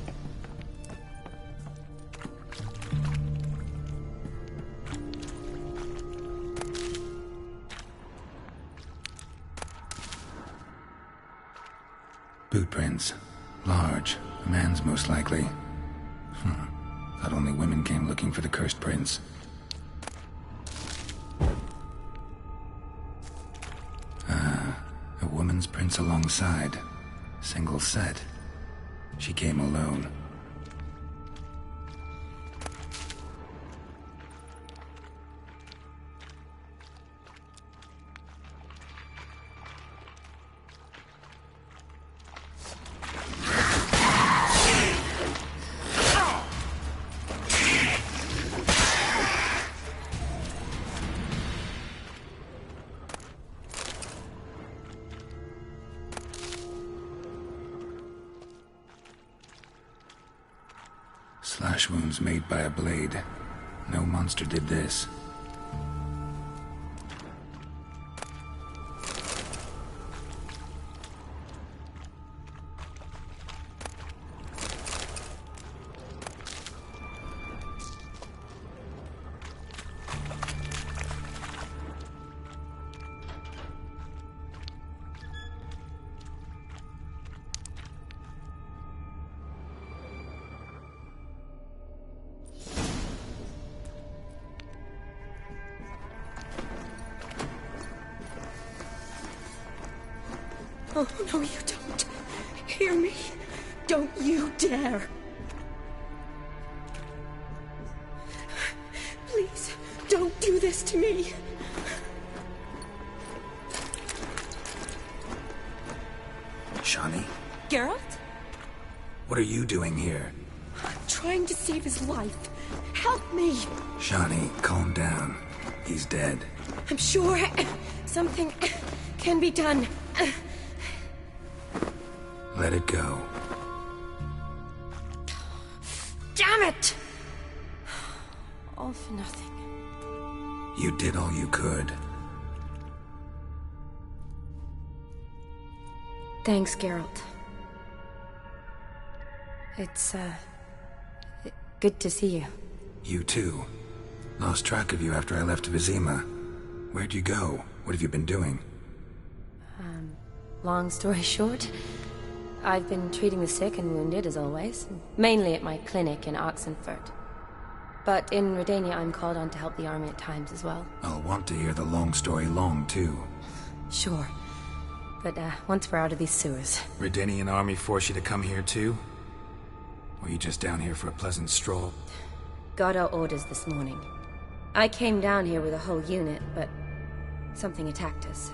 Boot prints. Large. A man's most likely. Thought only women came looking for the cursed prince. A woman's prints alongside. Single set. She came alone. Slash wounds made by a blade. No monster did this. Oh, no, you don't. Hear me? Don't you dare. Please, don't do this to me. Shani? Geralt? What are you doing here? I'm trying to save his life. Help me. Shani, calm down. He's dead. I'm sure something can be done. Let it go. Damn it! All for nothing. You did all you could. Thanks, Geralt. It's, good to see you. You too. Lost track of you after I left Vizima. Where'd you go? What have you been doing? Long story short, I've been treating the sick and wounded, as always. Mainly at my clinic in Oxenfurt. But in Redania, I'm called on to help the army at times as well. I'll want to hear the long story long, too. Sure. But, once we're out of these sewers... Redanian army force you to come here, too? Or are you just down here for a pleasant stroll? Got our orders this morning. I came down here with a whole unit, but... something attacked us.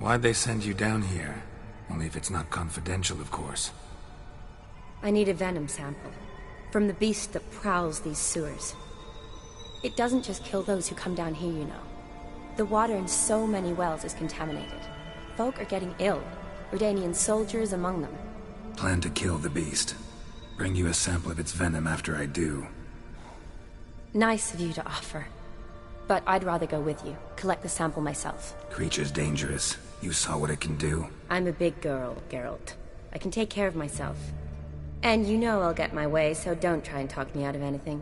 Why'd they send you down here? Only if it's not confidential, of course. I need a venom sample. From the beast that prowls these sewers. It doesn't just kill those who come down here, you know. The water in so many wells is contaminated. Folk are getting ill. Redanian soldiers among them. Plan to kill the beast. Bring you a sample of its venom after I do. Nice of you to offer. But I'd rather go with you. Collect the sample myself. Creature's dangerous. You saw what it can do. I'm a big girl, Geralt. I can take care of myself. And you know I'll get my way, so don't try and talk me out of anything.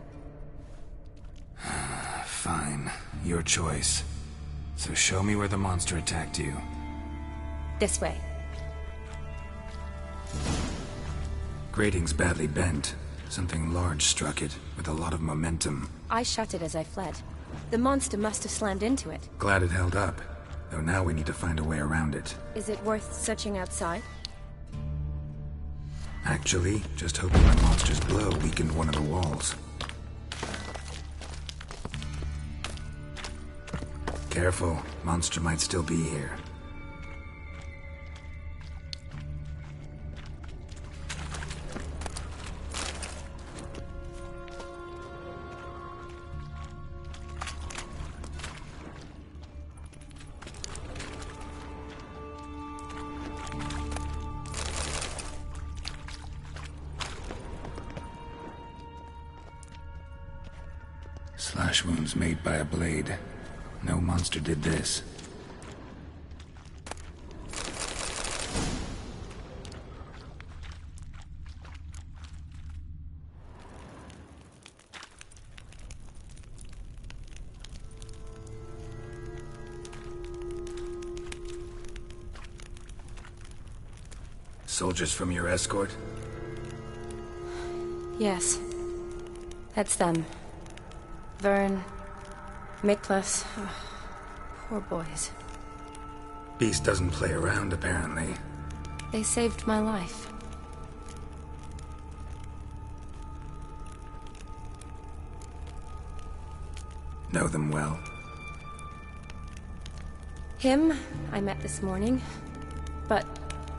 Fine. Your choice. So show me where the monster attacked you. This way. Grating's badly bent. Something large struck it, with a lot of momentum. I shut it as I fled. The monster must have slammed into it. Glad it held up. Though now we need to find a way around it. Is it worth searching outside? Actually, just hoping the monster's blow weakened one of the walls. Careful, monster might still be here. Slash wounds made by a blade. No monster did this. Soldiers from your escort? Yes. That's them. Vern, Miklas, poor boys. Beast doesn't play around, apparently. They saved my life. Know them well? Him, I met this morning. But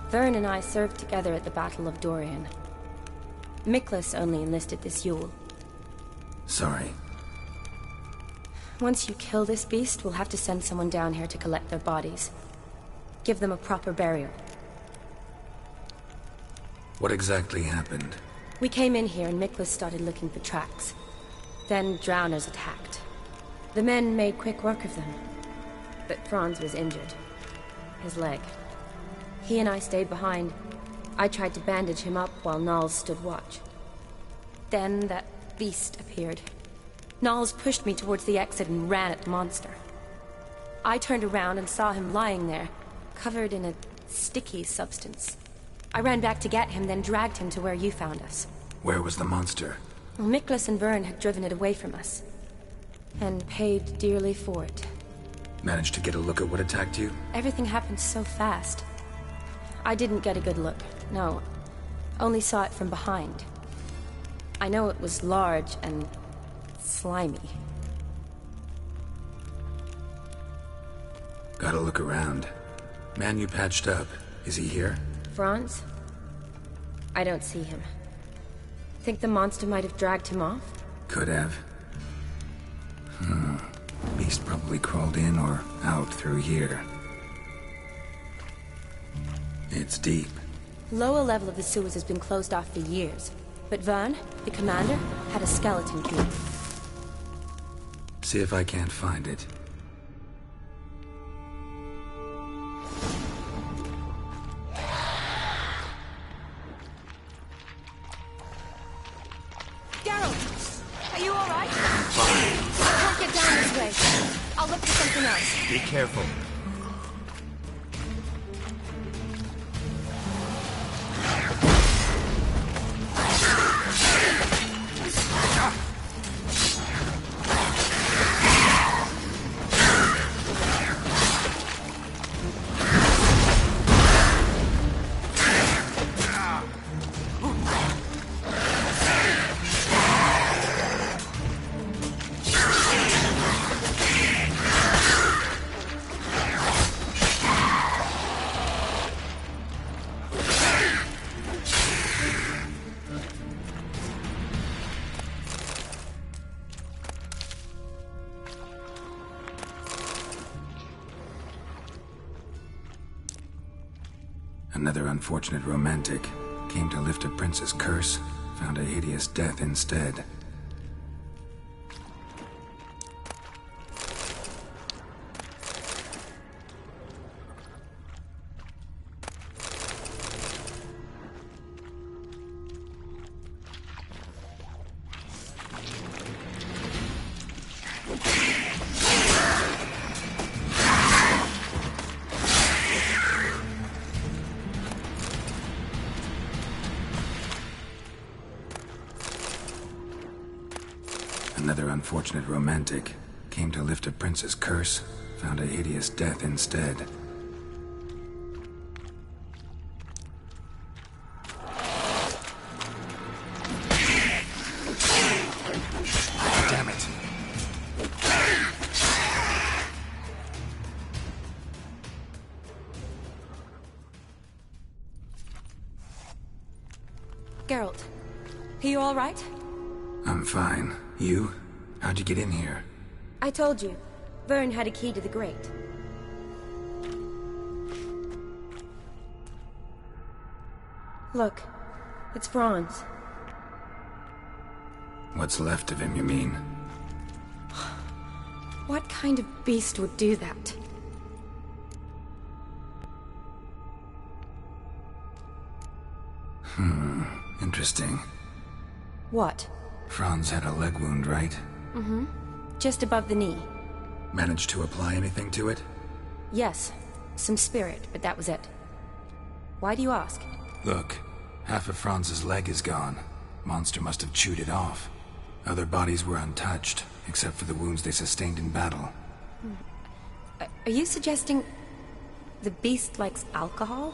Vern and I served together at the Battle of Dorian. Miklas only enlisted this Yule. Sorry. Once you kill this beast, we'll have to send someone down here to collect their bodies. Give them a proper burial. What exactly happened? We came in here and Miklas started looking for tracks. Then drowners attacked. The men made quick work of them. But Franz was injured. His leg. He and I stayed behind. I tried to bandage him up while Nals stood watch. Then that beast appeared. Nals pushed me towards the exit and ran at the monster. I turned around and saw him lying there, covered in a sticky substance. I ran back to get him, then dragged him to where you found us. Where was the monster? Well, Miklas and Vern had driven it away from us. And paid dearly for it. Managed to get a look at what attacked you? Everything happened so fast. I didn't get a good look, no. Only saw it from behind. I know it was large and slimy. Gotta look around. Man you patched up, is he here? Franz? I don't see him. Think the monster might have dragged him off? Could have. Beast probably crawled in or out through here. It's deep. Lower level of the sewers has been closed off for years. But Vern, the commander, had a skeleton key. See if I can't find it. Geralt! Are you alright? I can't get down this way. I'll look for something else. Be careful. Another unfortunate romantic came to lift a prince's curse, found a hideous death instead. Another unfortunate romantic came to lift a prince's curse, found a hideous death instead. Damn it. Geralt, are you all right? I'm fine. You? How'd you get in here? I told you. Vern had a key to the grate. Look, it's Franz. What's left of him, you mean? What kind of beast would do that? Interesting. What? Franz had a leg wound, right? Mm-hmm. Just above the knee. Managed to apply anything to it? Yes. Some spirit, but that was it. Why do you ask? Look, half of Franz's leg is gone. Monster must have chewed it off. Other bodies were untouched, except for the wounds they sustained in battle. Are you suggesting the beast likes alcohol?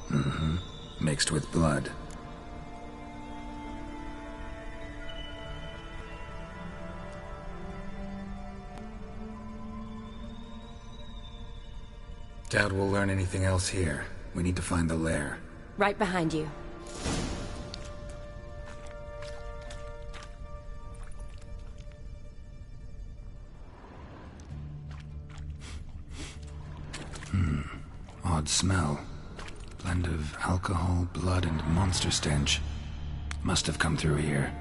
Mm-hmm. Mixed with blood. Doubt we'll learn anything else here. We need to find the lair. Right behind you. Odd smell. Blend of alcohol, blood, and monster stench. Must have come through here.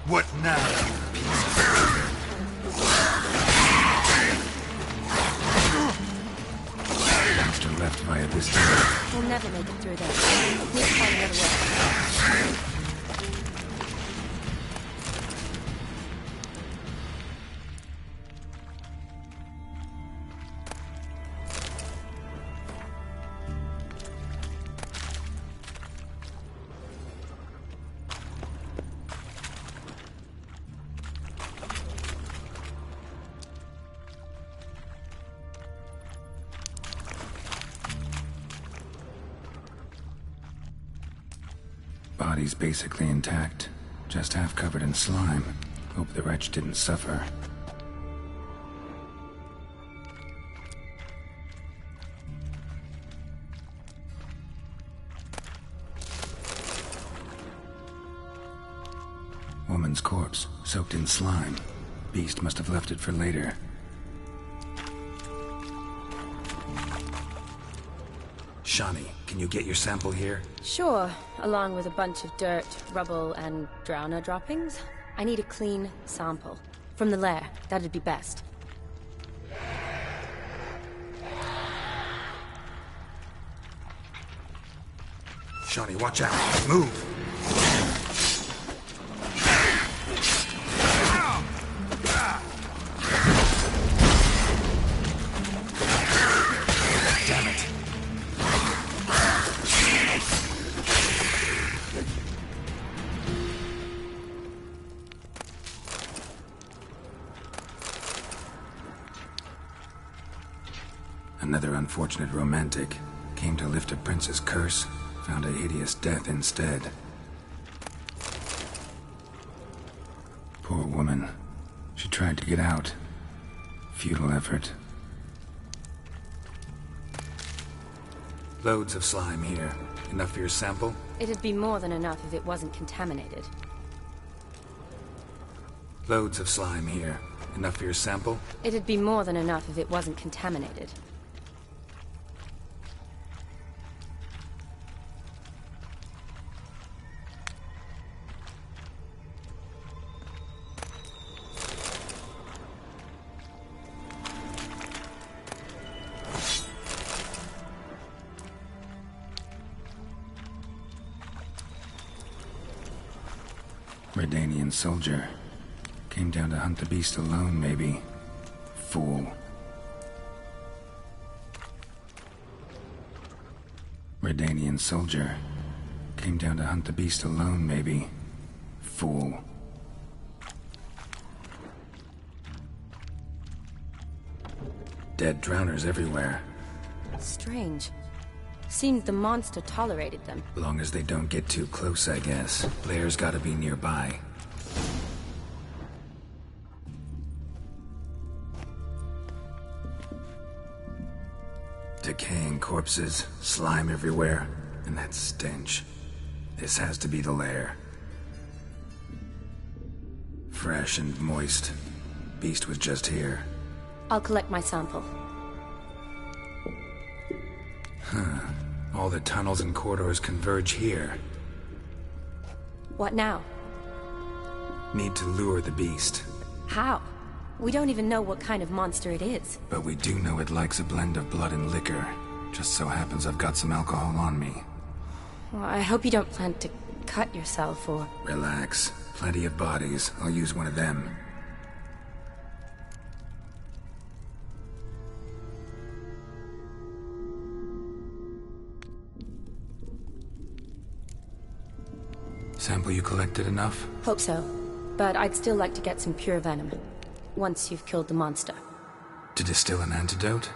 What now? Monster left via this door. We'll never make it through there. Need to find another way. Body's basically intact, just half covered in slime. Hope the wretch didn't suffer. Woman's corpse, soaked in slime. Beast must have left it for later. Shani, can you get your sample here? Sure, along with a bunch of dirt, rubble, and drowner droppings. I need a clean sample. From the lair, that'd be best. Shani, watch out! Move! Damn it! Another unfortunate romantic came to lift a prince's curse, found a hideous death instead. Poor woman. She tried to get out. Futile effort. Loads of slime here. Enough for your sample? It'd be more than enough if it wasn't contaminated. Loads of slime here. Enough for your sample? It'd be more than enough if it wasn't contaminated. Redanian soldier. Came down to hunt the beast alone, maybe. Fool. Redanian soldier. Came down to hunt the beast alone, maybe. Fool. Dead drowners everywhere. Strange. Seemed the monster tolerated them. Long as they don't get too close, I guess. Blair's gotta be nearby. Decaying corpses, slime everywhere, and that stench. This has to be the lair. Fresh and moist. Beast was just here. I'll collect my sample. Huh. All the tunnels and corridors converge here. What now? Need to lure the beast. How? We don't even know what kind of monster it is. But we do know it likes a blend of blood and liquor. Just so happens I've got some alcohol on me. Well, I hope you don't plan to cut yourself or... Relax. Plenty of bodies. I'll use one of them. Sample you collected enough? Hope so. But I'd still like to get some pure venom. Once you've killed the monster. To distill an antidote?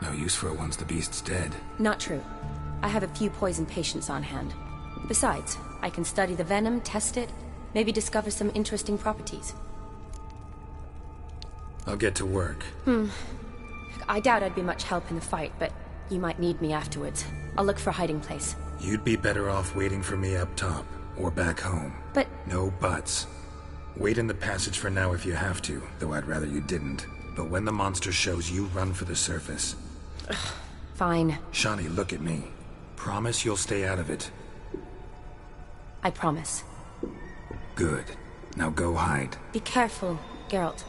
No use for it once the beast's dead. Not true. I have a few poison patients on hand. Besides, I can study the venom, test it, maybe discover some interesting properties. I'll get to work. I doubt I'd be much help in the fight, but you might need me afterwards. I'll look for a hiding place. You'd be better off waiting for me up top, or back home. But... No buts. Wait in the passage for now if you have to, though I'd rather you didn't. But when the monster shows, you run for the surface. Fine. Shani, look at me. Promise you'll stay out of it. I promise. Good. Now go hide. Be careful, Geralt.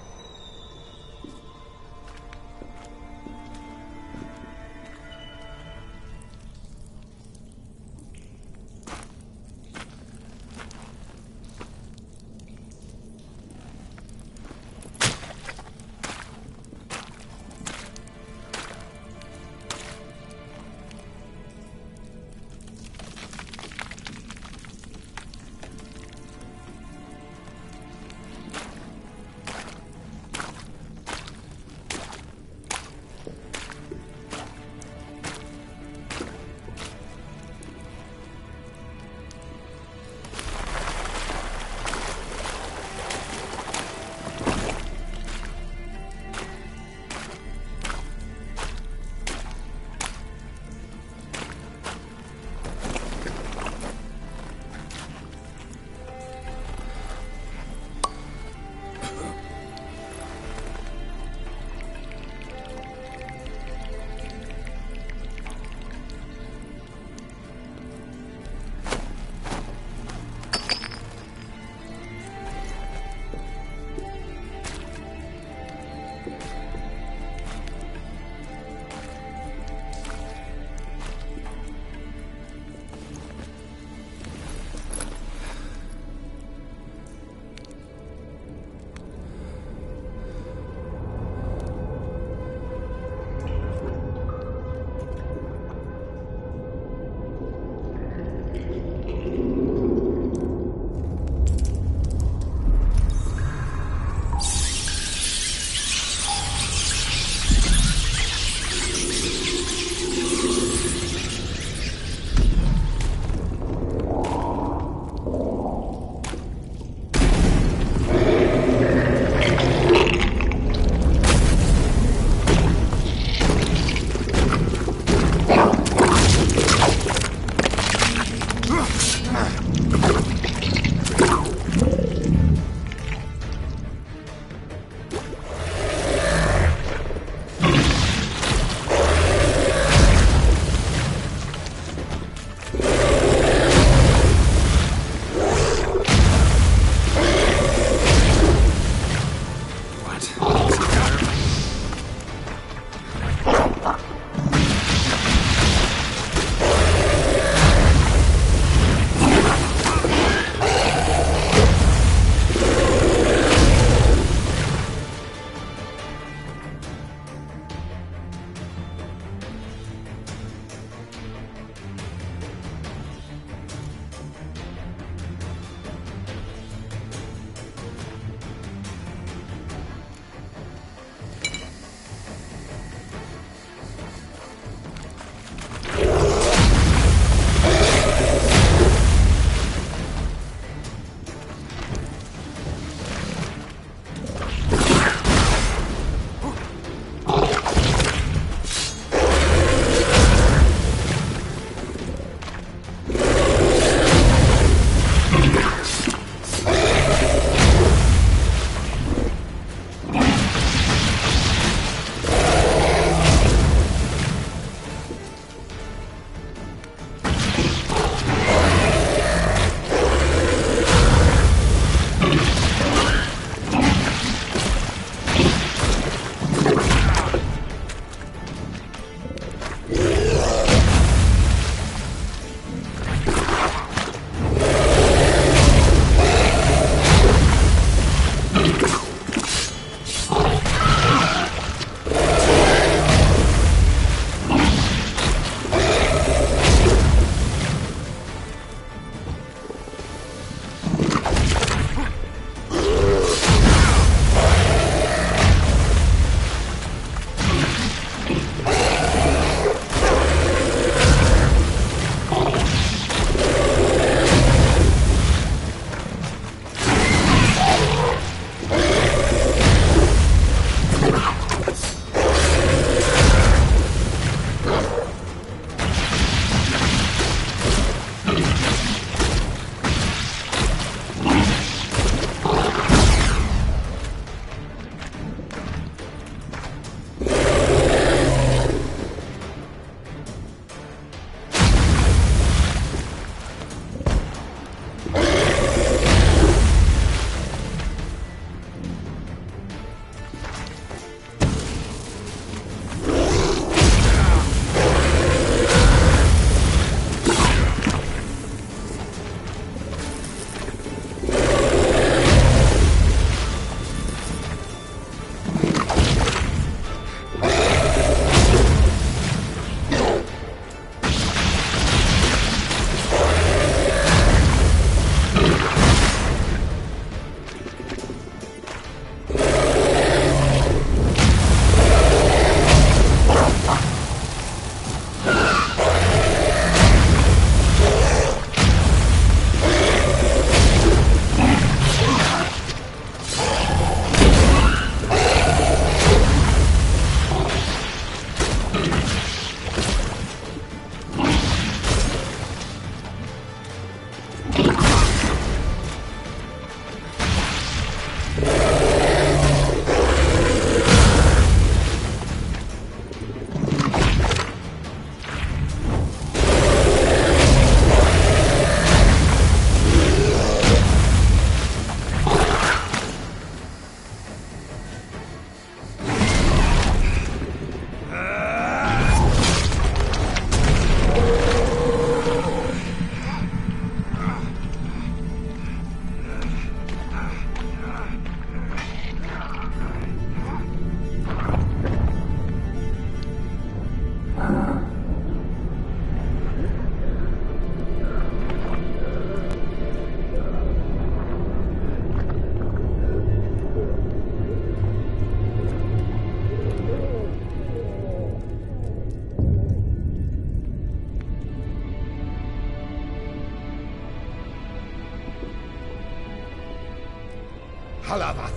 Halavath,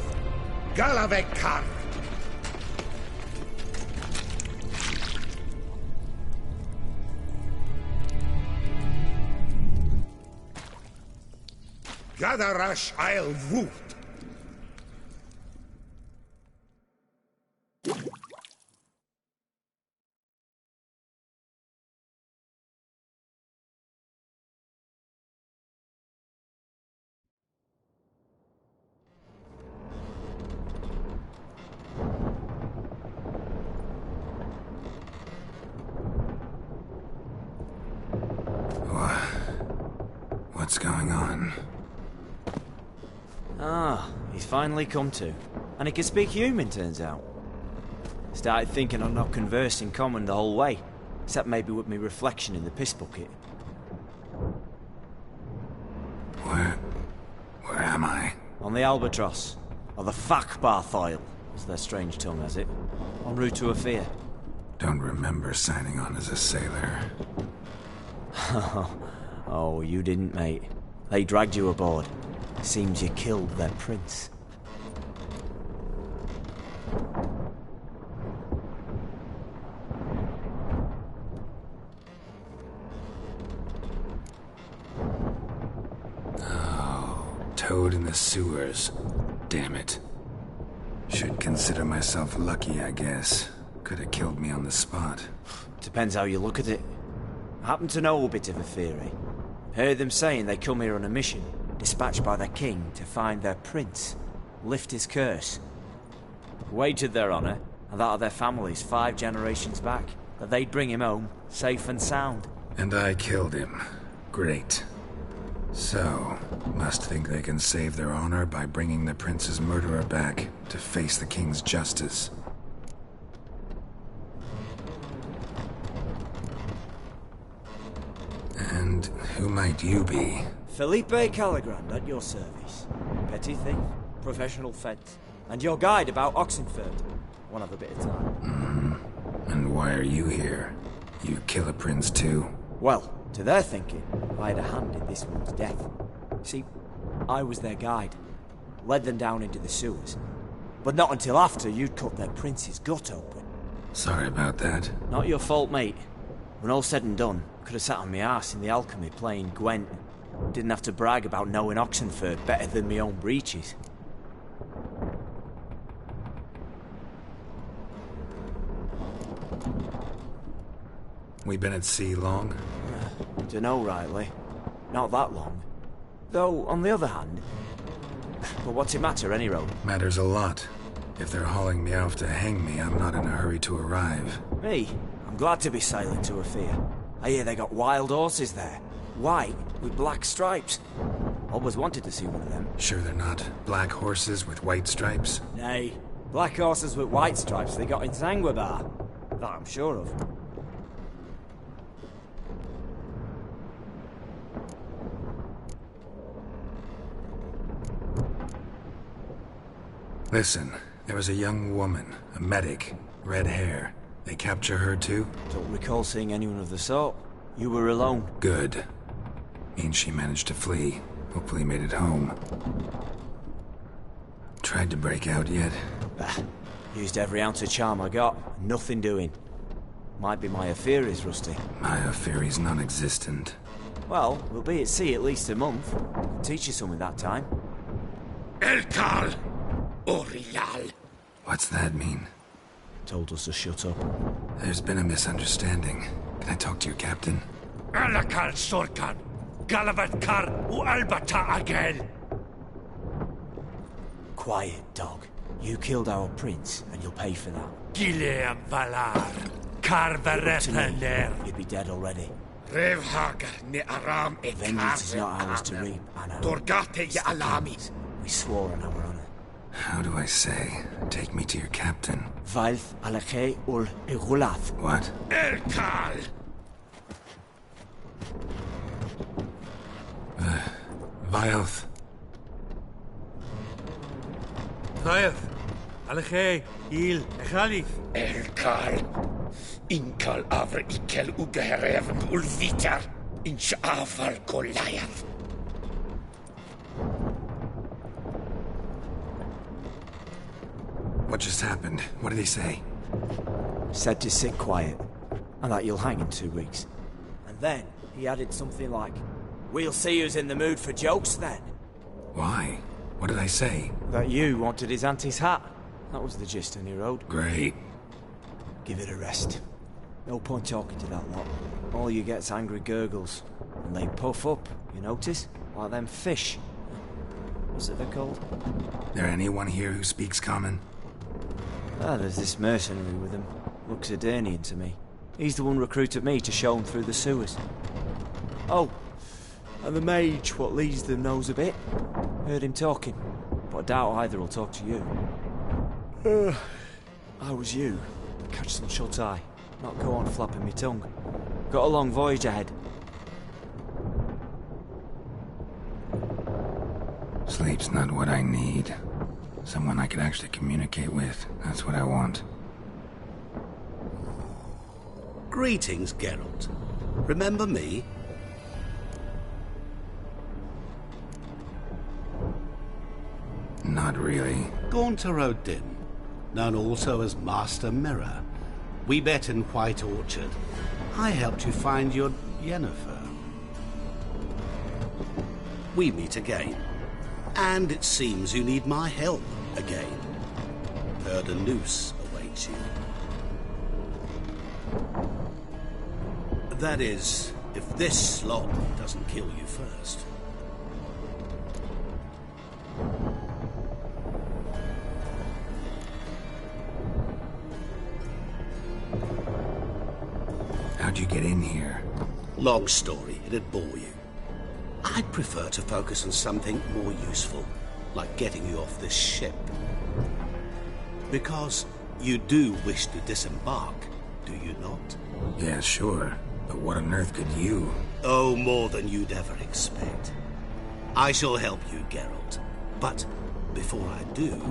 Galavekar. Gadarash I'll root. What's going on? Ah, he's finally come to. And he can speak human, turns out. Started thinking I'd not conversed in common the whole way, except maybe with me reflection in the piss bucket. Where am I? On the Albatross, or the Fakbarth Isle, as their strange tongue has it, en route to Ophir. Don't remember signing on as a sailor. Oh, you didn't, mate. They dragged you aboard. Seems you killed their prince. Oh, toad in the sewers. Damn it. Should consider myself lucky, I guess. Could have killed me on the spot. Depends how you look at it. I happen to know a bit of a theory. Heard them saying they come here on a mission, dispatched by their king to find their prince, lift his curse. Wagered their honour, and that of their families 5 generations back, that they'd bring him home, safe and sound. And I killed him. Great. So, must think they can save their honor by bringing the prince's murderer back to face the king's justice. And who might you be? Felipe Caligrand at your service. Petty thief, professional fence, and your guide about Oxenford. One of a bit of time. And why are you here? You kill a prince too? Well, to their thinking, I had a hand in this one's death. See, I was their guide. Led them down into the sewers. But not until after you'd cut their prince's gut open. Sorry about that. Not your fault, mate. When all said and done, could have sat on my arse in the alchemy playing Gwent. Didn't have to brag about knowing Oxenford better than my own breeches. We been at sea long? Dunno rightly. Not that long. Though, on the other hand... But what's it matter, any road? Matters a lot. If they're hauling me off to hang me, I'm not in a hurry to arrive. Me? I'm glad to be sailing to Ophir. I hear they got wild horses there. White, with black stripes. Always wanted to see one of them. Sure they're not black horses with white stripes? Nay, black horses with white stripes they got in Zanguebar. That I'm sure of. Listen, there was a young woman, a medic, red hair. They capture her too? Don't recall seeing anyone of the sort. You were alone. Good. Means she managed to flee. Hopefully made it home. Tried to break out yet? Bah. Used every ounce of charm I got. Nothing doing. Might be my Ophir is rusty. My Ophir is non-existent. Well, we'll be at sea at least a month. Can teach you something that time. Elkal! Orial! What's that mean? Told us to shut up. There's been a misunderstanding. Can I talk to your captain? Alakal Sorkan! Galavat Kar Albata again! Quiet, dog. You killed our prince, and you'll pay for that. Gileam Valar! Karvarethaner! You'd be dead already. Revhagar ne Aram et Vengeance is not ours to reap, Anna. Dorgate ya Alami! We swore on our honor. How do I say? Take me to your captain. Valth Alakhe ul Igulath. What? Elkal! Vilth. Vilth. Alakhe. Il. Echalif. Elkal. Inkal avr ikel ugeherevn ulvitar. Inch afal Goliath. What just happened? What did he say? Said to sit quiet, and that you'll hang in 2 weeks. And then he added something like, "We'll see who's in the mood for jokes then." Why? What did I say? That you wanted his auntie's hat. That was the gist, and he wrote. Great. Give it a rest. No point talking to that lot. All you get's angry gurgles. And they puff up, you notice? Like them fish. What's it they're called? There anyone here who speaks common? There's this mercenary with him. Looks Adernian to me. He's the one recruited me to show him through the sewers. Oh, and the mage what leads them knows a bit. Heard him talking, but I doubt either will talk to you. I was you. Catch some shut-eye. Not go on flapping me tongue. Got a long voyage ahead. Sleep's not what I need. Someone I could actually communicate with. That's what I want. Greetings, Geralt. Remember me? Not really. Gaunter Odin, known also as Master Mirror. We met in White Orchard. I helped you find your Yennefer. We meet again. And it seems you need my help again. Heard a noose awaits you. That is, if this slot doesn't kill you first. How'd you get in here? Long story, it'd bore you. I'd prefer to focus on something more useful, like getting you off this ship. Because you do wish to disembark, do you not? Yeah, sure. But what on earth could you? Oh, more than you'd ever expect. I shall help you, Geralt. But before I do,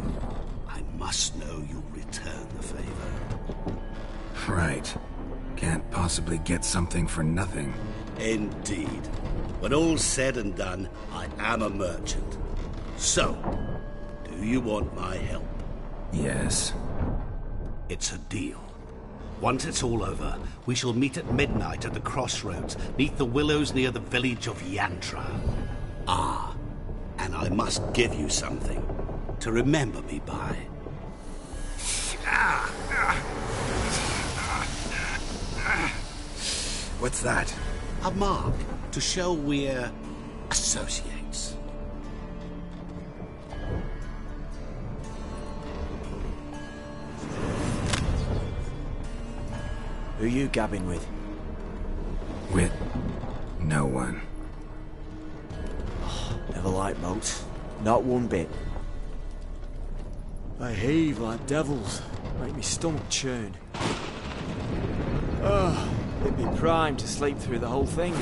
I must know you'll return the favor. Right. Can't possibly get something for nothing. Indeed. When all's said and done, I am a merchant. So, do you want my help? Yes. It's a deal. Once it's all over, we shall meet at midnight at the crossroads, neath the willows near the village of Yantra. Ah, and I must give you something to remember me by. What's that? A mark to show we're associates. Who you gabbing with? With no one. Never liked boats. Not one bit. They heave like devils. Make me stomach churn. It'd be prime to sleep through the whole thing.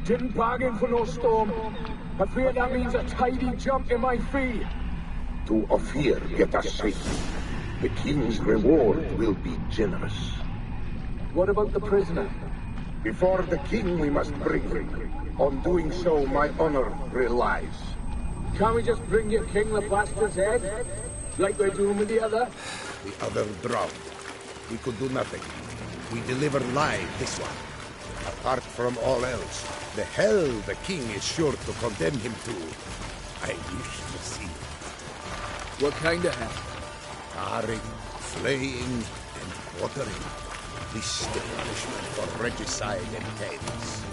Didn't bargain for no storm. I fear that means a tidy jump in my fee. To Ophir get us safely. The king's reward will be generous. What about the prisoner? Before the king we must bring him. On doing so, my honor relies. Can't we just bring your king the bastard's head? Like we're doing with the other? The other drowned. We could do nothing. We deliver live this one. Apart from all else, the hell the king is sure to condemn him to. I wish to see. What kind of hell? Tarring, flaying, and quartering. This the punishment for regicide entails.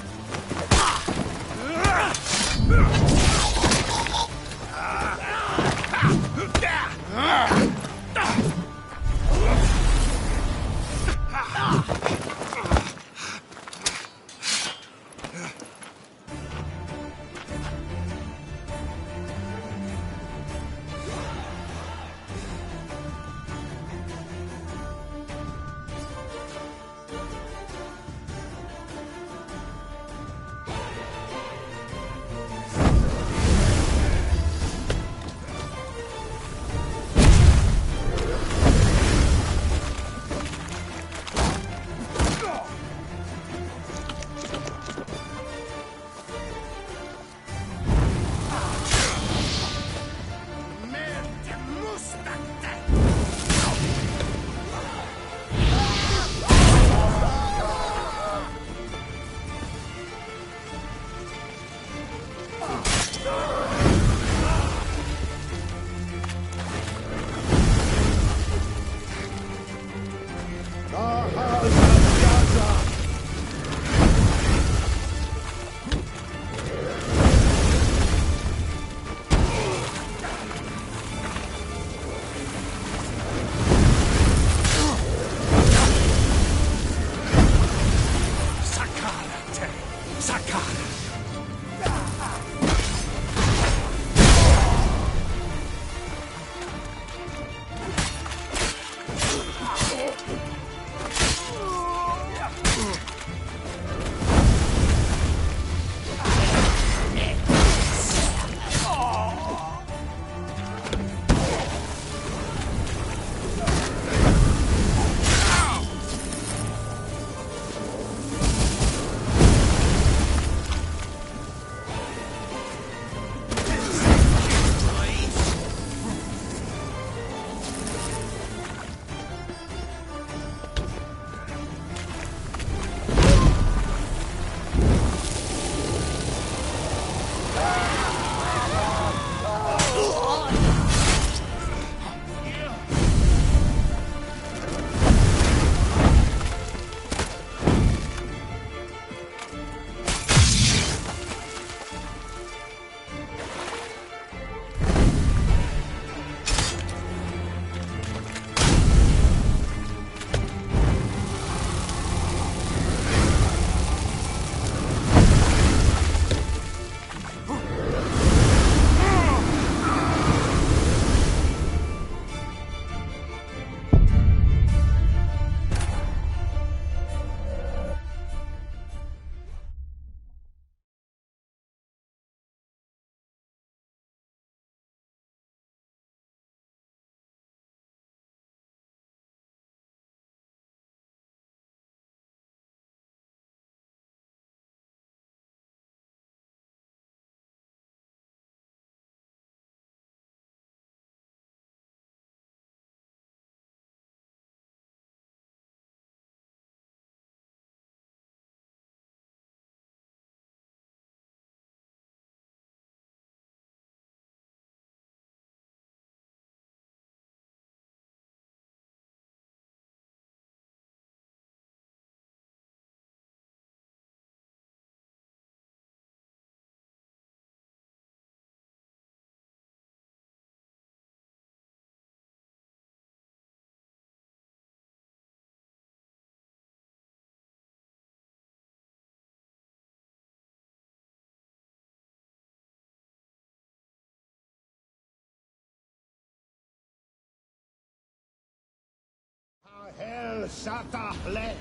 Sata Le.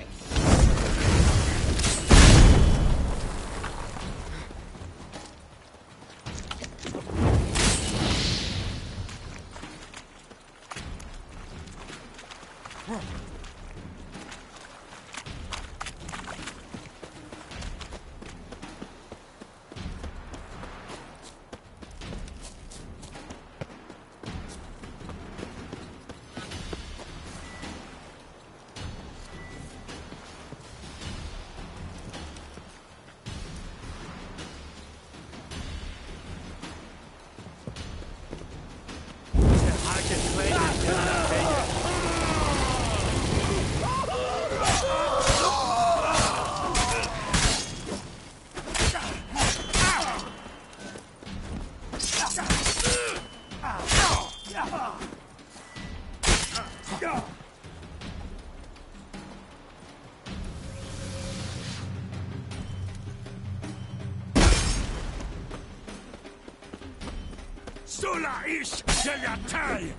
Sula ish Jayatay!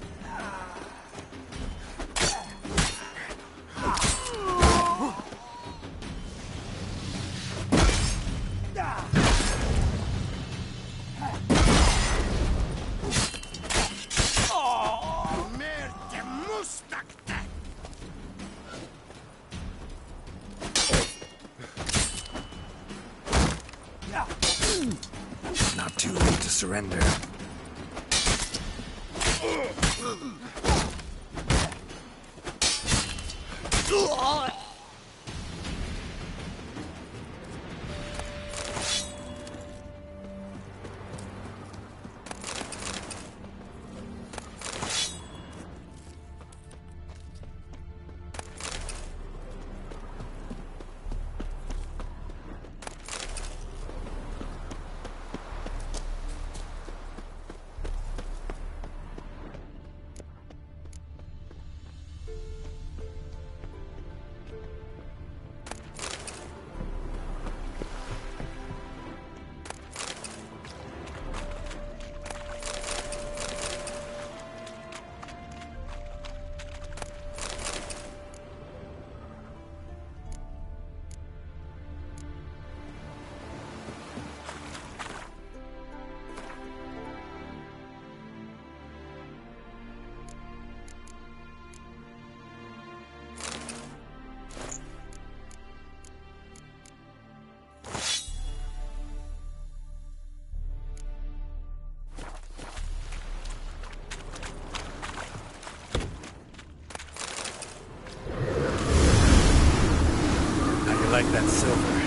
Not too late to surrender. Like that silver.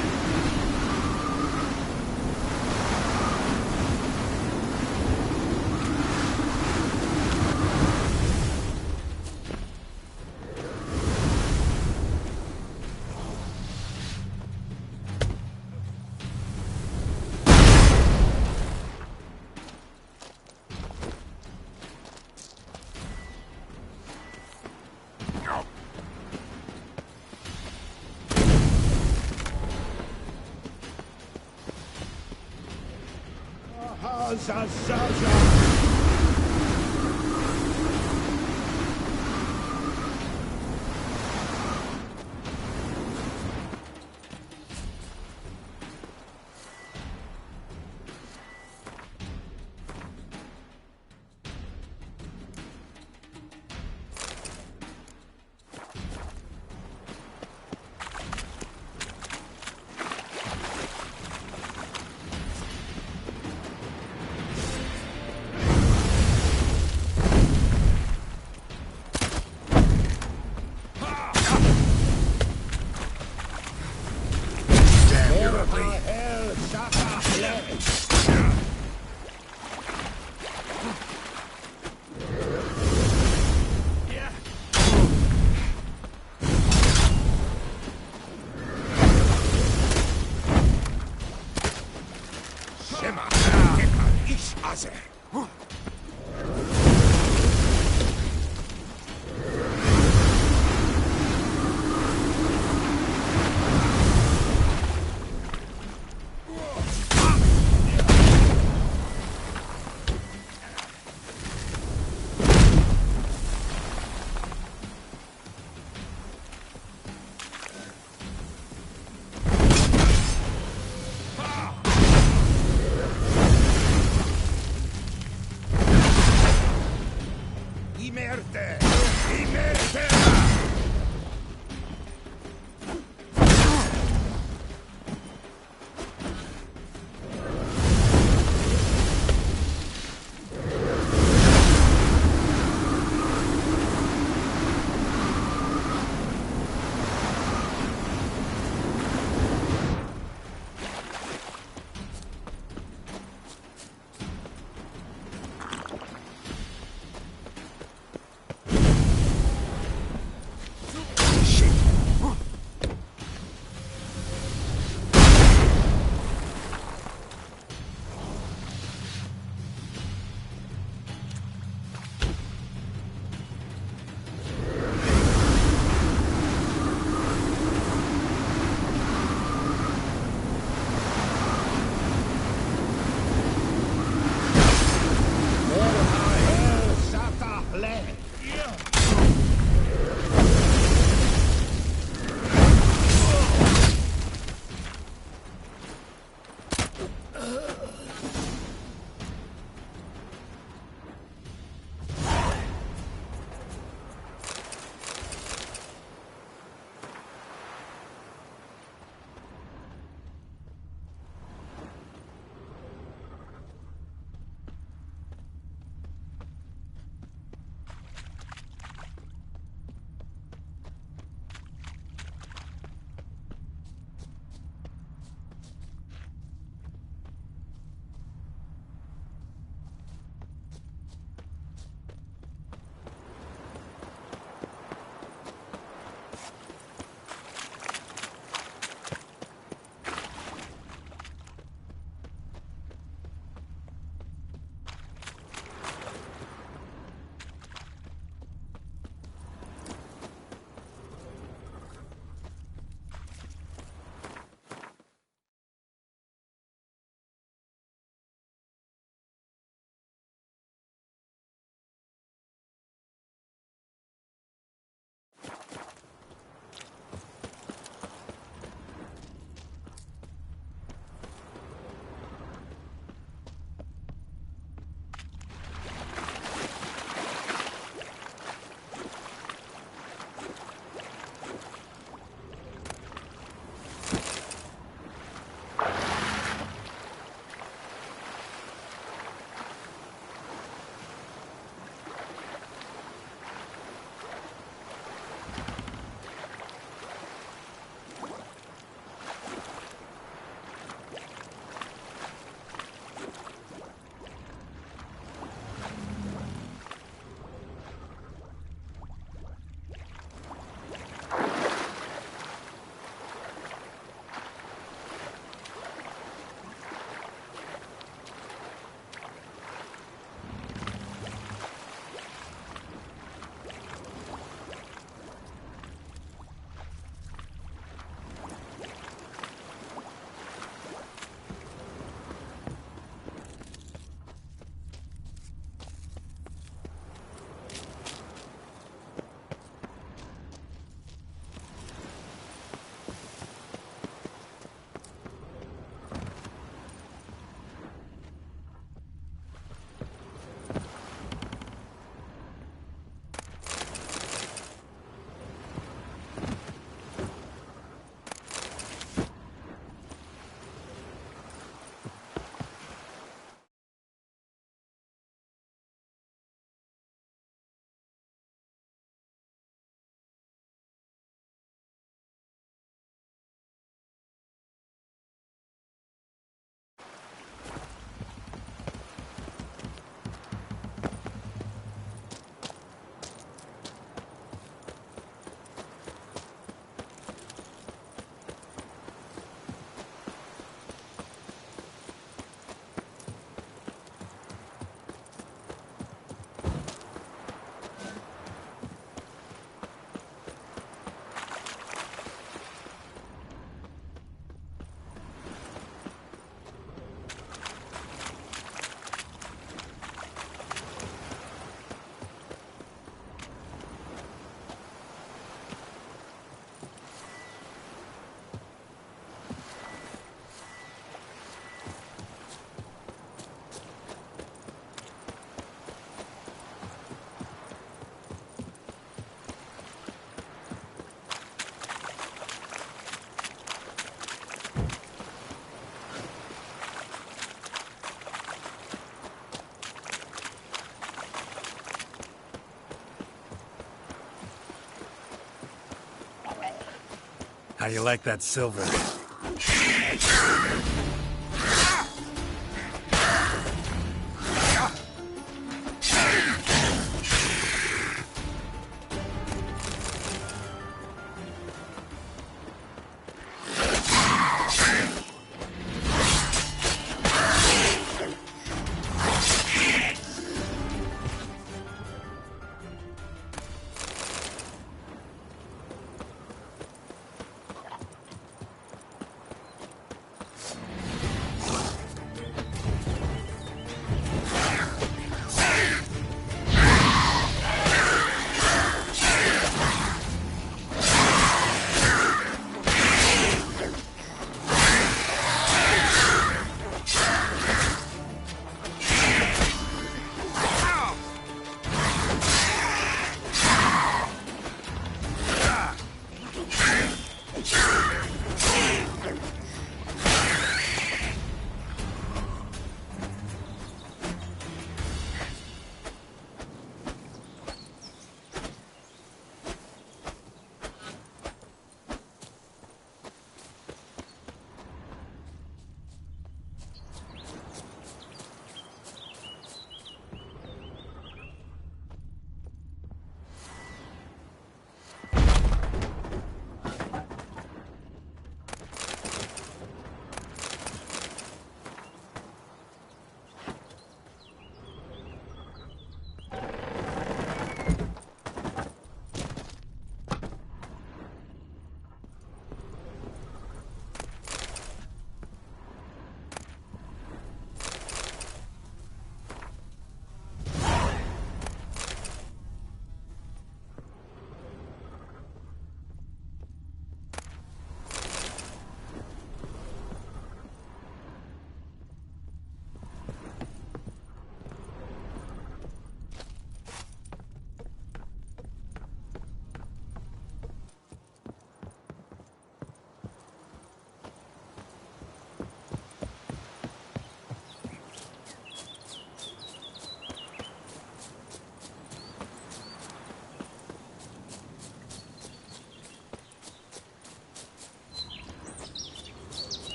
you like that silver?